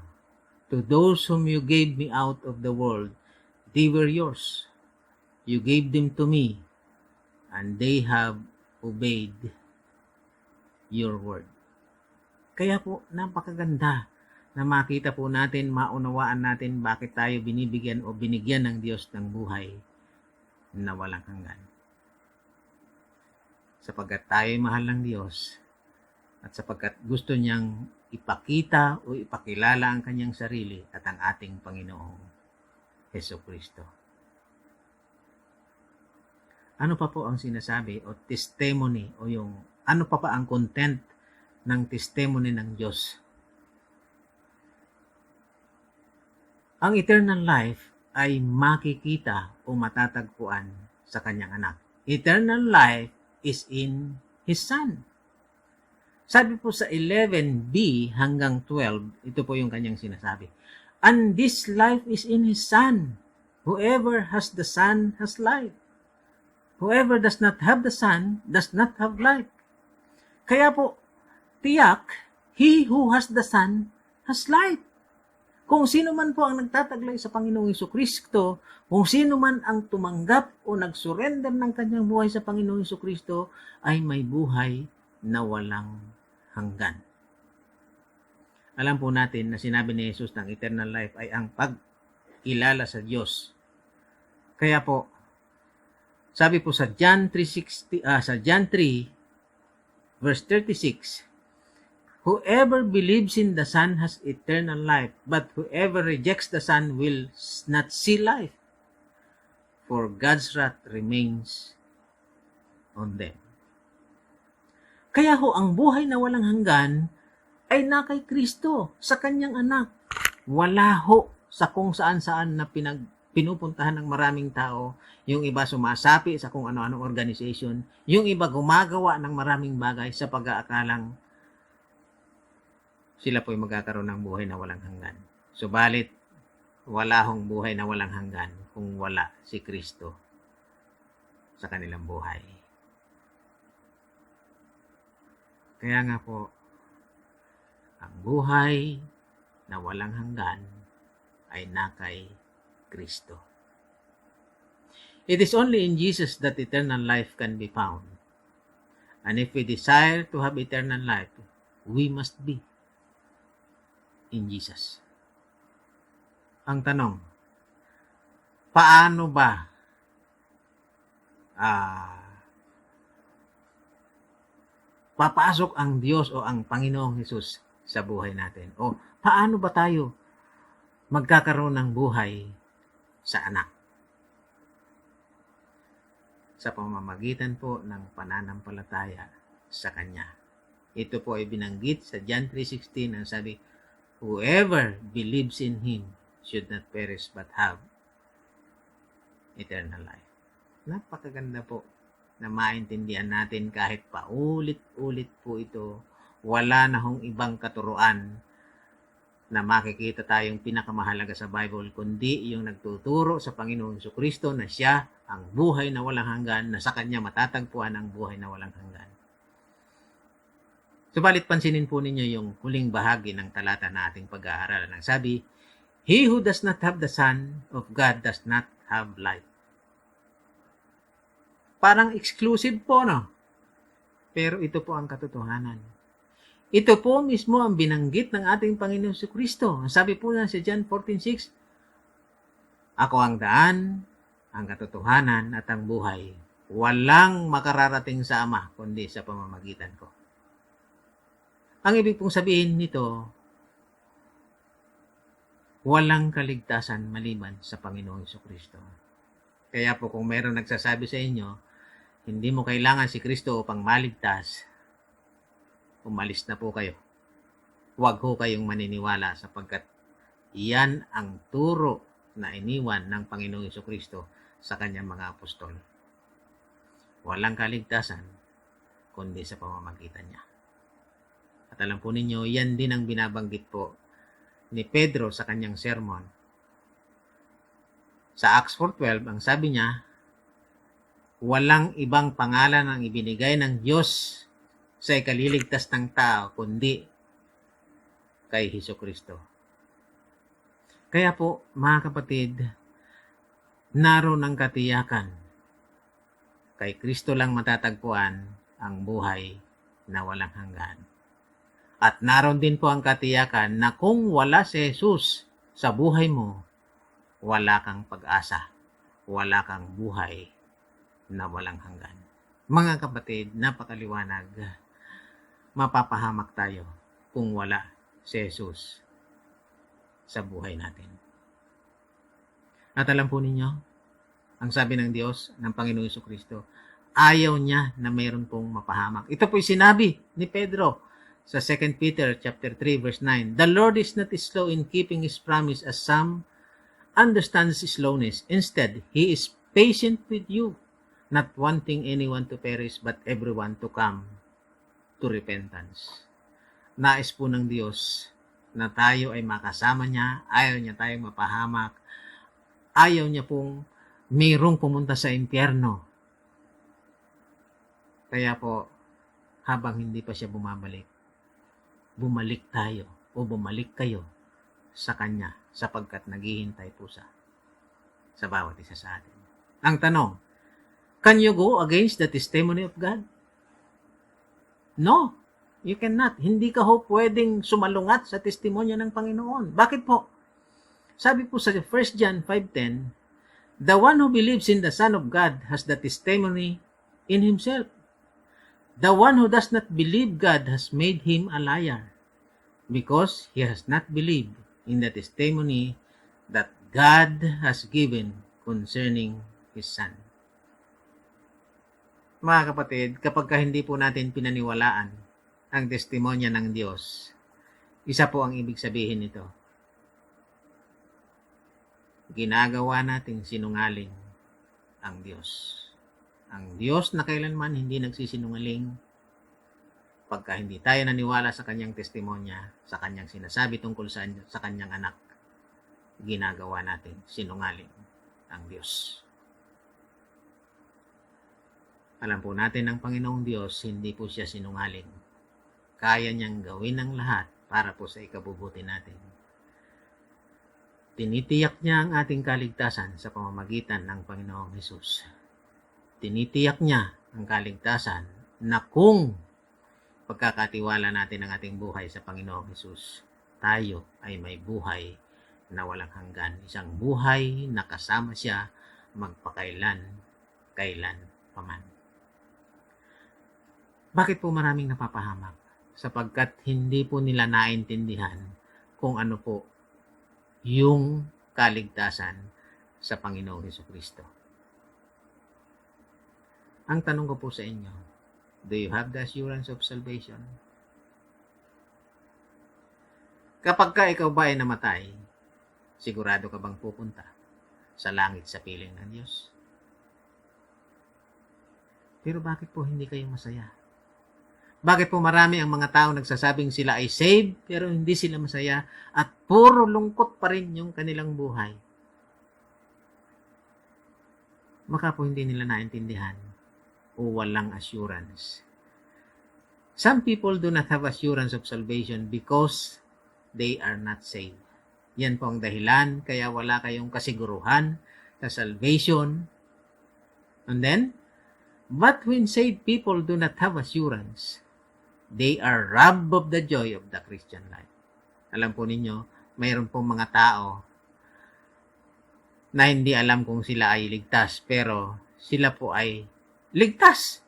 to those whom you gave me out of the world. They were yours. You gave them to me, and they have obeyed your word." Kaya po, napakaganda na makita po natin, maunawaan natin bakit tayo binibigyan o binigyan ng Diyos ng buhay na walang hanggan. Sapagkat tayo mahal ng Diyos at sapagkat gusto niyang ipakita o ipakilala ang kanyang sarili at ang ating Panginoong Hesukristo. Ano pa po ang sinasabi o testimony o yung ano pa ang content ng testimony ng Diyos? Ang eternal life ay makikita o matatagpuan sa kanyang anak. Eternal life is in His Son. Sabi po sa 11b hanggang 12, ito po yung kanyang sinasabi. "And this life is in His Son. Whoever has the Son has life. Whoever does not have the Son does not have life." Kaya po, tiyak, he who has the Son has life. Kung sino man po ang nagtataglay sa Panginoong Hesukristo, kung sino man ang tumanggap o nag-surrender ng kanyang buhay sa Panginoong Hesukristo, ay may buhay na walang hanggan. Alam po natin na sinabi ni Jesus ng eternal life ay ang pag-kilala sa Diyos. Kaya po, sabi po sa John 3 verse 36, "Whoever believes in the Son has eternal life, but whoever rejects the Son will not see life, for God's wrath remains on them." Kaya ho, ang buhay na walang hanggan ay na kay Kristo, sa kanyang anak. Wala ho sa kung saan-saan na pinupuntahan ng maraming tao. Yung iba sumasapi sa kung ano-anong organization. Yung iba gumagawa ng maraming bagay sa pag-aakalang sila po'y magkakaroon ng buhay na walang hanggan. Subalit, wala hong buhay na walang hanggan kung wala si Kristo sa kanilang buhay. Kaya nga po, ang buhay na walang hanggan ay nakay Kristo. It is only in Jesus that eternal life can be found. And if we desire to have eternal life, we must be in Jesus. Ang tanong, paano ba papasok ang Diyos o ang Panginoong Hesus sa buhay natin? O paano ba tayo magkakaroon ng buhay sa anak? Sa pamamagitan po ng pananampalataya sa Kanya. Ito po ay binanggit sa John 3:16 ang sabi, whoever believes in Him should not perish but have eternal life. Napakaganda po na maintindihan natin kahit paulit-ulit po ito. Wala na hong ibang katuruan na makikita tayong pinakamahalaga sa Bible, kundi yung nagtuturo sa Panginoong Jesucristo na siya ang buhay na walang hanggan, na sa Kanya matatagpuan ang buhay na walang hanggan. Subalit pansinin po ninyo yung huling bahagi ng talata na ating pag-aaralan. Ang sabi, he who does not have the Son of God does not have life. Parang exclusive po, no? Pero ito po ang katotohanan. Ito po mismo ang binanggit ng ating Panginoon Jesucristo. Ang sabi po niya sa John 14:6, ako ang daan, ang katotohanan at ang buhay. Walang makararating sa Ama kundi sa pamamagitan ko. Ang ibig pong sabihin nito, walang kaligtasan maliban sa Panginoong Jesucristo. Kaya po kung mayroong nagsasabi sa inyo, hindi mo kailangan si Kristo upang maligtas, umalis na po kayo. Huwag ho kayong maniniwala sapagkat iyan ang turo na iniwan ng Panginoong Jesucristo sa kanyang mga apostol. Walang kaligtasan kundi sa pamamagitan niya. At alam po ninyo, yan din ang binabanggit po ni Pedro sa kanyang sermon. Sa Acts 4:12, ang sabi niya, walang ibang pangalan ang ibinigay ng Diyos sa ikaliligtas ng tao kundi kay Jesucristo. Kaya po, mga kapatid, naroon ang katiyakan. Kay Kristo lang matatagpuan ang buhay na walang hanggan. At naroon din po ang katiyakan na kung wala si Jesus sa buhay mo, wala kang pag-asa, wala kang buhay na walang hanggan. Mga kapatid, napakaliwanag. Mapapahamak tayo kung wala si Jesus sa buhay natin. At alam po ninyo, ang sabi ng Diyos, ng Panginoong Jesucristo, ayaw niya na mayroon pong mapahamak. Ito po'y sinabi ni Pedro sa 2 Peter chapter 3 verse 9. The Lord is not slow in keeping His promise as some understands slowness. Instead, He is patient with you, not wanting anyone to perish but everyone to come to repentance. Nais po ng Diyos na tayo ay makasama niya, ayaw niya tayong mapahamak, ayaw niya pong mayroong pumunta sa impyerno. Kaya po, habang hindi pa siya bumabalik, bumalik tayo o bumalik kayo sa Kanya sapagkat naghihintay po siya sa bawat isa sa atin. Ang tanong, can you go against the testimony of God? No, you cannot. Hindi ka ho pwedeng sumalungat sa testimonya ng Panginoon. Bakit po? Sabi po sa 1 John 5:10, the one who believes in the Son of God has the testimony in himself. The one who does not believe God has made him a liar, because he has not believed in the testimony that God has given concerning His Son. Mga kapatid, kapag hindi po natin pinaniwalaan ang testimonya ng Diyos, isa po ang ibig sabihin nito. Ginagawa nating sinungaling ang Diyos. Ang Diyos na kailanman hindi nagsisinungaling. Pagka hindi tayo naniwala sa kanyang testimonya, sa kanyang sinasabi tungkol sa kanyang anak, ginagawa natin sinungaling ang Diyos. Alam po natin ang Panginoong Diyos, hindi po siya sinungaling. kaya niyang gawin ang lahat para po sa ikabubuti natin. Tinitiyak niya ang ating kaligtasan sa pamamagitan ng Panginoong Hesus. Tinitiyak niya ang kaligtasan na kung pagkakatiwala natin ang ating buhay sa Panginoong Hesus, tayo ay may buhay na walang hanggan. Isang buhay na kasama siya magpakailan, kailan paman. Bakit po maraming napapahamak? Sapagkat hindi po nila naintindihan kung ano po yung kaligtasan sa Panginoong Hesukristo. Ang tanong ko po sa inyo, do you have the assurance of salvation? Kapag ka ikaw ba ay namatay, sigurado ka bang pupunta sa langit sa piling ng Diyos? Pero bakit po hindi kayo masaya? Bakit po marami ang mga tao nagsasabing sila ay saved pero hindi sila masaya at puro lungkot pa rin yung kanilang buhay? Baka po hindi nila naintindihan o walang assurance. Some people do not have assurance of salvation because they are not saved. Yan po ang dahilan kaya wala kayong kasiguruhan sa salvation. And then, but when saved people do not have assurance, they are robbed of the joy of the Christian life. Alam po ninyo, mayroon pong mga tao na hindi alam kung sila ay ligtas, pero sila po ay ligtas.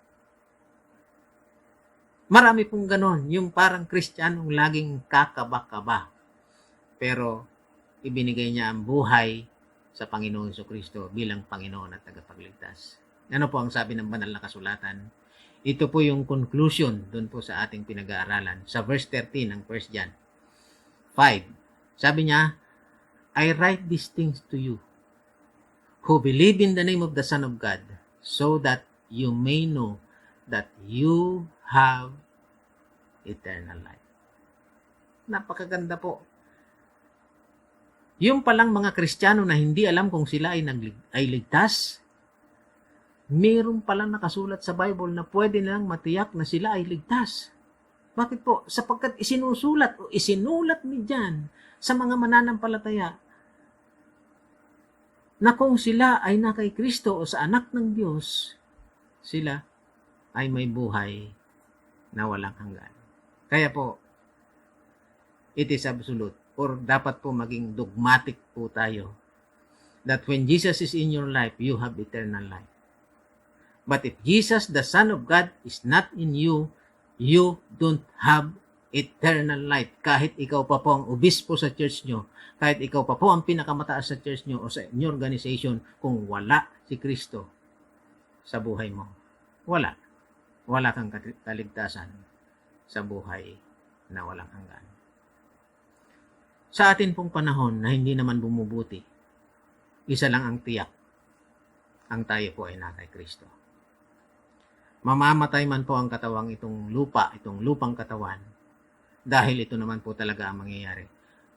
Marami pong ganon, yung parang Kristiyanong laging kakaba-kaba. Pero ibinigay niya ang buhay sa Panginoon Jesucristo bilang Panginoon at tagapagligtas. Ano po ang sabi ng banal na kasulatan? Ito po yung conclusion doon po sa ating pinag-aaralan sa verse 13 ng 1 John 5. Sabi niya, I write these things to you who believe in the name of the Son of God, so that you may know that you have eternal life. Napakaganda po. Yung palang mga Kristiyano na hindi alam kung sila ay ligtas, meron palang nakasulat sa Bible na pwede nilang matiyak na sila ay ligtas. Bakit po? Sapagkat isinusulat o isinulat ni John sa mga mananampalataya na kung sila ay na kay Kristo o sa anak ng Diyos, sila ay may buhay na walang hanggan. Kaya po, it is absolute or dapat po maging dogmatic po tayo that when Jesus is in your life, you have eternal life. But if Jesus, the Son of God, is not in you, you don't have eternal life. Kahit ikaw pa po ang obispo sa church nyo, kahit ikaw pa po ang pinakamataas sa church nyo o sa inyong organization, kung wala si Kristo sa buhay mo, wala. Wala kang kaligtasan sa buhay na walang hanggan. Sa atin pong panahon na hindi naman bumubuti, isa lang ang tiyak, ang tayo po ay na kay Kristo. Mamamatay man po ang katawang itong lupang katawan, dahil ito naman po talaga ang mangyayari.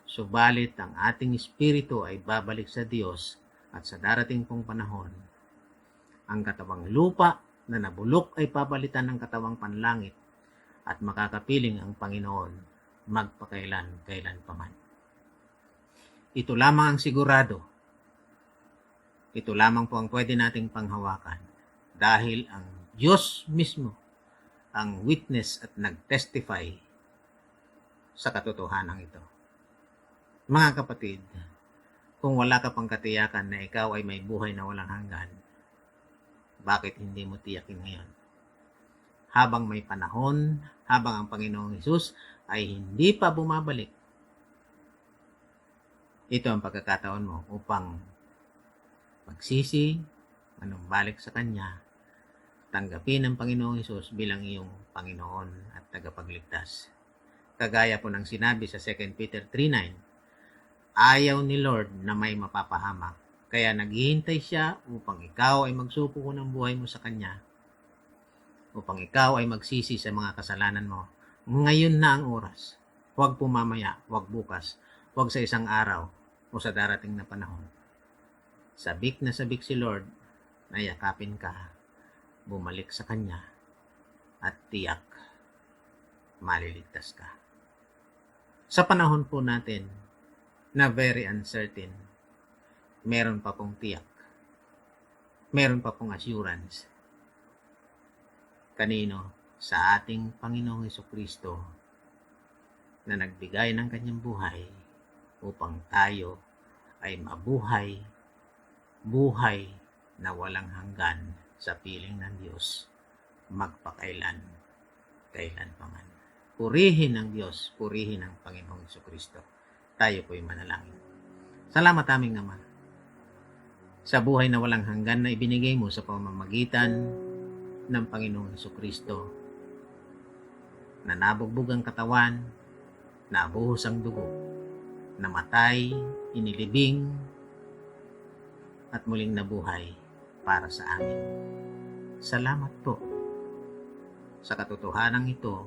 Subalit ang ating espiritu ay babalik sa Diyos at sa darating pong panahon, ang katawang lupa na nabulok ay papalitan ng katawang panlangit at makakapiling ang Panginoon magpakailan paman. Ito lamang ang sigurado. Ito lamang po ang pwede nating panghawakan dahil ang Diyos mismo ang witness at nag-testify sa katotohanan ito. Mga kapatid, kung wala ka pang katiyakan na ikaw ay may buhay na walang hanggan, bakit hindi mo tiyakin ngayon? Habang may panahon, habang ang Panginoong Hesus ay hindi pa bumabalik, ito ang pagkakataon mo upang magsisi, manumbalik sa Kanya, tanggapin ang Panginoong Hesus bilang iyong Panginoon at tagapagligtas. Kagaya po ng sinabi sa 2 Peter 3:9, ayaw ni Lord na may mapapahamak, kaya naghihintay siya upang ikaw ay magsuko ng buhay mo sa Kanya, upang ikaw ay magsisi sa mga kasalanan mo. Ngayon na ang oras. Huwag po mamaya, huwag bukas, huwag sa isang araw o sa darating na panahon. Sabik na sabik si Lord na yakapin ka, bumalik sa Kanya, at tiyak maliligtas ka. Sa panahon po natin na very uncertain, meron pa pong tiyak, meron pa pong assurance. Kanino? Sa ating Panginoong Hesukristo na nagbigay ng kanyang buhay upang tayo ay mabuhay, buhay na walang hanggan sa piling ng Diyos, magpakailan, kailan pa man. Purihin ng Diyos, purihin ng Panginoong Hesukristo. Tayo po'y manalangin. Salamat aming Ama sa buhay na walang hanggan na ibinigay mo sa pamamagitan ng Panginoong Hesukristo, na nabugbog ang katawan, nabuhos ang dugo, namatay, inilibing, at muling nabuhay para sa amin. Salamat po sa katotohanan ito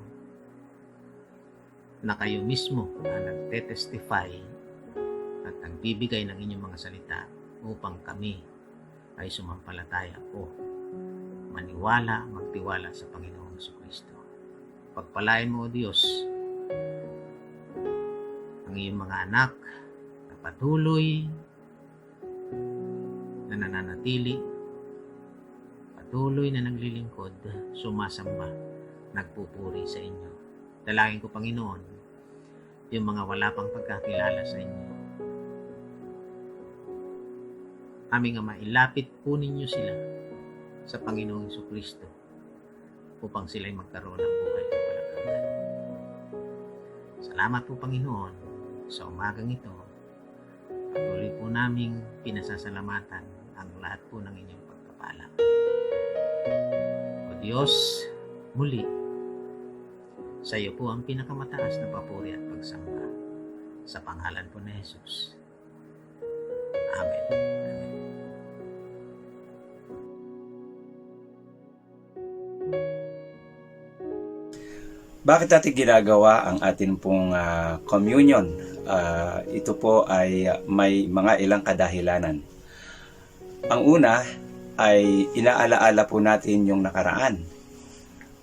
na kayo mismo na nagtetestify at nagbibigay ng inyong mga salita upang kami ay sumampalataya po, maniwala, magtiwala sa Panginoong Jesucristo. Pagpalain mo, O Diyos, ang iyong mga anak na patuloy na nananatili, patuloy na naglilingkod, sumasamba, nagpupuri sa inyo. Dalangin ko, Panginoon, yung mga wala pang pagkakilala sa inyo. Aming Ama, ilapit po ninyo sila sa Panginoong Jesucristo upang sila'y magkaroon ng buhay na walang hanggan. Salamat po, Panginoon, sa umagang ito. Patuloy po naming pinasasalamatan ang lahat po ng inyong pagpapala. O Diyos, muli, sa iyo po ang pinakamataas na papuri at pagsamba. Sa pangalan po ni Jesus. Amen. Amen. Bakit natin ginagawa ang atin pong communion? Ito po ay may mga ilang kadahilanan. Ang una ay inaalaala po natin yung nakaraan.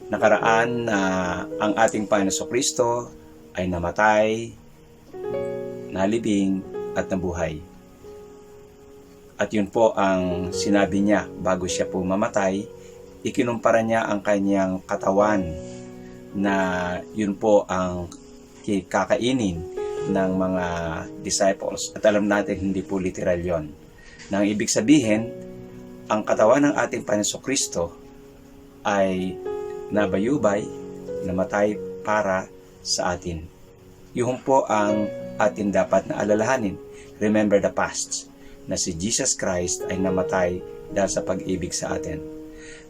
Nakaraan na ang ating Panginoon Jesucristo ay namatay, nalibing at nabuhay. At yun po ang sinabi niya bago siya po mamatay, ikinumpara niya ang kanyang katawan na yun po ang kakainin ng mga disciples. At alam natin hindi po literal yon. Nang ibig sabihin, ang katawan ng ating Panginoon Jesucristo ay nabayubay, namatay para sa atin. Yun po ang atin dapat na alalahanin. Remember the past, na si Jesus Christ ay namatay dahil sa pag-ibig sa atin.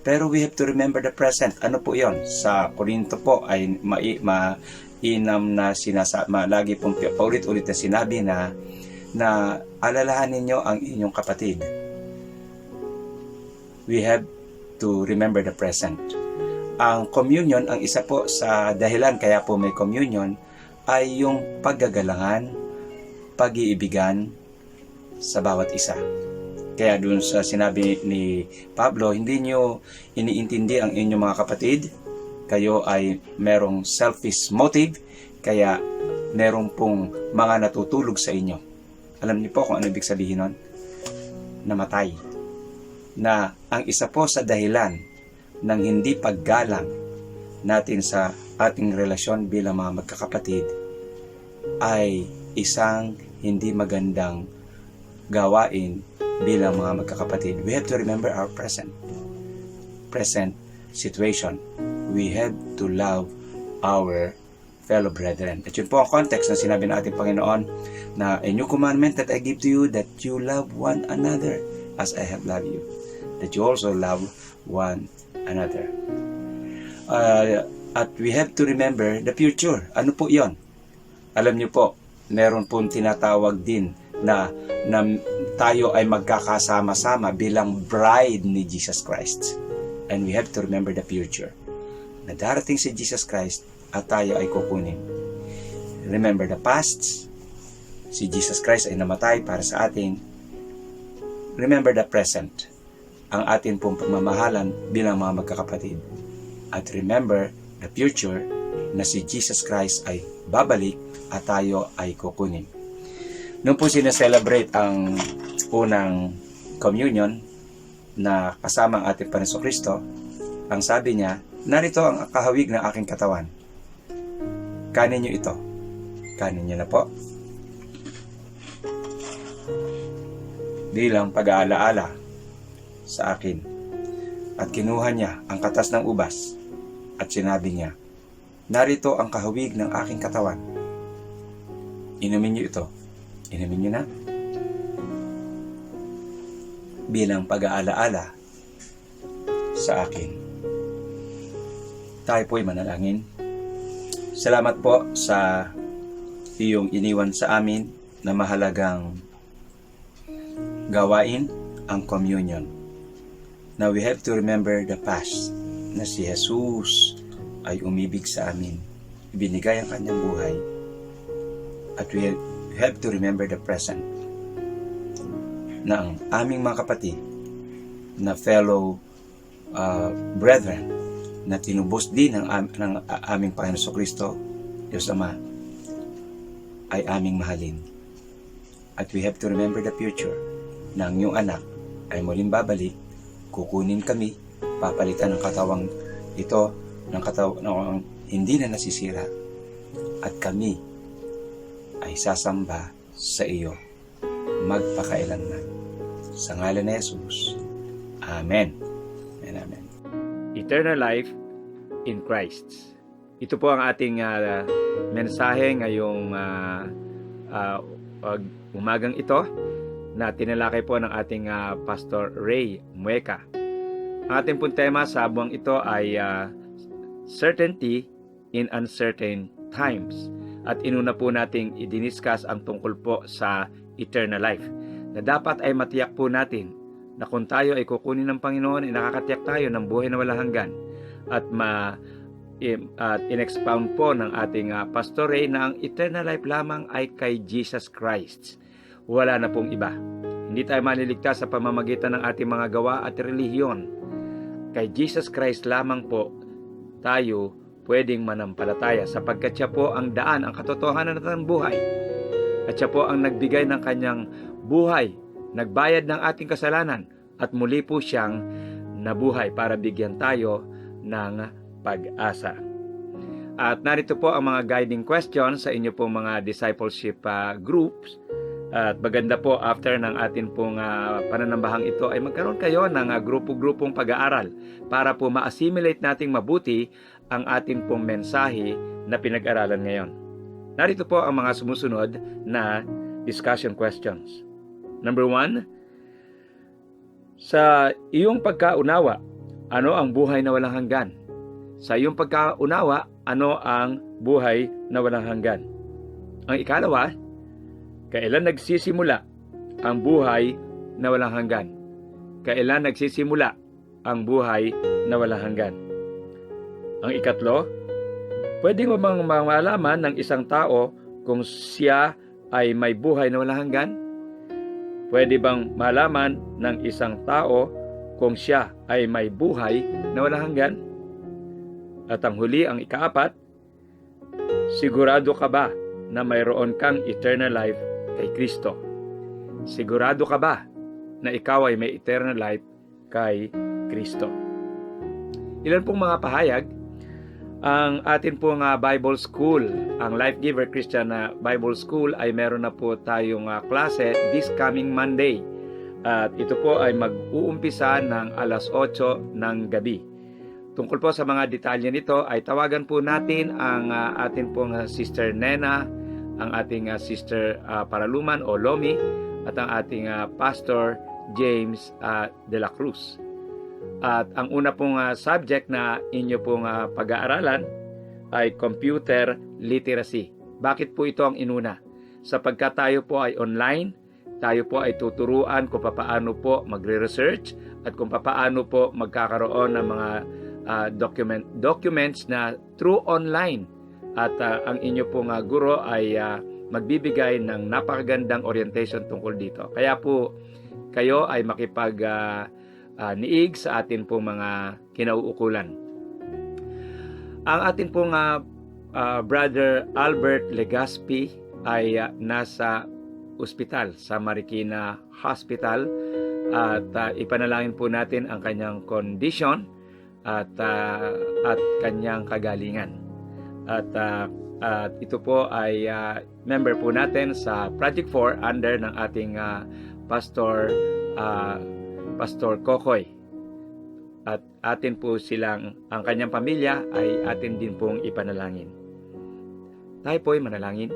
Pero we have to remember the present. Ano po yon? Sa Korinto po ay mainam na lagi pong paulit-ulit na sinabi na alalahanin nyo ang inyong kapatid. We have to remember the present. Ang communion, ang isa po sa dahilan kaya po may communion, ay yung paggagalangan, pag-iibigan sa bawat isa. Kaya dun sa sinabi ni Pablo, hindi nyo iniintindi ang inyong mga kapatid, kayo ay merong selfish motive, kaya merong pong mga natutulog sa inyo. Alam niyo po kung ano ibig sabihin nun? Namatay. Na ang isa po sa dahilan ng hindi paggalang natin sa ating relasyon bilang mga magkakapatid ay isang hindi magandang gawain bilang mga magkakapatid. We have to remember our present situation. We have to love our fellow brethren. At yun po ang context na sinabi ng ating Panginoon na a new commandment that I give to you, that you love one another as I have loved you. That you also love one another. At we have to remember the future. Ano po yon? Alam niyo po, meron pong tinatawag din na tayo ay magkakasama-sama bilang bride ni Jesus Christ. And we have to remember the future. Na darating si Jesus Christ at tayo ay kukunin. Remember the past. Si Jesus Christ ay namatay para sa atin. Remember the present. Ang atin pong pagmamahalan bilang mga magkakapatid. At remember the future na si Jesus Christ ay babalik at tayo ay kukunin. Noong po sineselebrate ang unang communion na kasama ang ating Panginoong Kristo, ang sabi niya, narito ang kahawig ng aking katawan. Kanin niyo ito. Kanin niyo na po. Bilang pag-aalaala sa akin. At kinuha niya ang katas ng ubas at sinabi niya, narito ang kahawig ng aking katawan. Inumin niyo ito. Inumin niyo na. Bilang pag-aalaala sa akin. Tayo po'y manalangin. Salamat po sa iyong iniwan sa amin na mahalagang gawain ang communion. Now we have to remember the past na si Jesus ay umibig sa amin. Ibinigay ang kanyang buhay. At we have to remember the present na ang aming mga kapatid na fellow brethren na tinubos din ng aming Panginoon Kristo, Diyos Ama, ay aming mahalin. At we have to remember the future na ang iyong anak ay muling babalik, kukunin kami, papalitan ng katawang ito ng katawang hindi na nasisira, at kami ay sasamba sa iyo magpakailanman. Sa ngalan ni Jesus. Amen. And amen. Eternal life in Christ. Ito po ang ating mensahe ngayong umagang ito na tinalakay po ng ating Pastor Ray Mueca. Ang ating pong tema sa buwang ito ay certainty in uncertain times. At inuna po nating i-discuss ang tungkol po sa eternal life. Na dapat ay matiyak po natin na kung tayo ay kukunin ng Panginoon, ay nakakatiyak tayo ng buhay na walang hanggan. At in-expound po ng ating Pastor Ray na ang eternal life lamang ay kay Jesus Christ. Wala na pong iba. Hindi tayo maliligtas sa pamamagitan ng ating mga gawa at relihiyon. Kay Jesus Christ lamang po tayo pwedeng manampalataya sapagkat siya po ang daan, ang katotohanan ng buhay. At siya po ang nagbigay ng kanyang buhay, nagbayad ng ating kasalanan, at muli po siyang nabuhay para bigyan tayo ng pag-asa. At narito po ang mga guiding questions sa inyo pong mga discipleship groups. At maganda po after ng atin pong pananambahang ito ay magkaroon kayo ng grupo-grupong pag-aaral para po ma-assimilate nating mabuti ang atin pong mensahe na pinag-aralan ngayon. Narito po ang mga sumusunod na discussion questions. Number 1, sa iyong pagkaunawa, ano ang buhay na walang hanggan? Sa iyong pagkaunawa, ano ang buhay na walang hanggan? Ang ikalawa, kailan nagsisimula ang buhay na walang hanggan? Kailan nagsisimula ang buhay na walang hanggan? Ang ikatlo, pwede mo bang malaman ng isang tao kung siya ay may buhay na walang hanggan? Pwede bang malaman ng isang tao kung siya ay may buhay na walang hanggan? At ang huli, ang ikaapat, sigurado ka ba na mayroon kang eternal life kay Kristo? Sigurado ka ba na ikaw ay may eternal life kay Kristo? Ilan pong mga pahayag ang atin pong Bible School, ang Life Giver Christian Bible School ay meron na po tayong klase this coming Monday. At ito po ay mag-uumpisa ng alas 8 ng gabi. Tungkol po sa mga detalye nito ay tawagan po natin ang atin pong Sister Nena, ang ating Sister Paraluman o Lomi, at ang ating Pastor James de la Cruz. At ang una pong subject na inyo pong pag-aaralan ay computer literacy. Bakit po ito ang inuna? Sapagkat tayo po ay online, tayo po ay tuturuan kung paano po magre-research at kung paano po magkakaroon ng mga documents na through online. At ang inyo pong guro ay magbibigay ng napakagandang orientation tungkol dito. Kaya po kayo ay niig sa atin pong mga kinauukulan. Ang atin pong Brother Albert Legaspi ay nasa ospital sa Marikina Hospital at ipanalangin po natin ang kanyang kondisyon at kanyang kagalingan. At ito po ay member po natin sa Project 4 under ng ating Pastor Kokoy. At atin po ang kanyang pamilya ay atin din pong ipanalangin. Tayo po ay manalangin.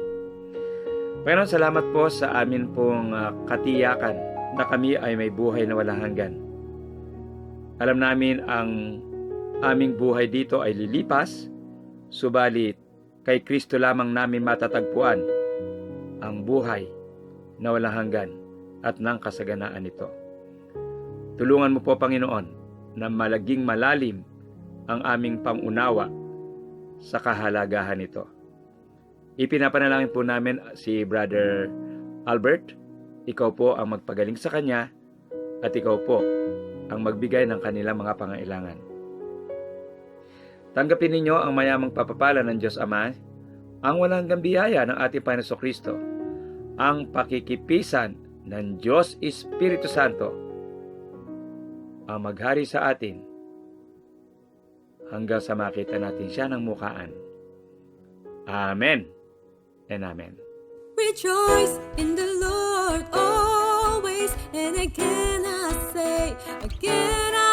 Panginoon, salamat po sa amin pong katiyakan na kami ay may buhay na walang hanggan. Alam namin ang aming buhay dito ay lilipas, subalit kay Kristo lamang namin matatagpuan ang buhay na walang hanggan at ng kasaganaan nito. Tulungan mo po, Panginoon, na malaging malalim ang aming pangunawa sa kahalagahan nito. Ipinapanalangin po namin si Brother Albert. Ikaw po ang magpagaling sa kanya at ikaw po ang magbigay ng kanilang mga pangailangan. Tanggapin ninyo ang mayamang papapala ng Diyos Ama, ang walang hanggang biyaya ng ating Panginoon Kristo, ang pakikipisan ng Diyos Espiritu Santo, ang maghari sa atin hanggang sa makita natin siya ng mukhaan. Amen and Amen. Rejoice in the Lord always, and again I say, again I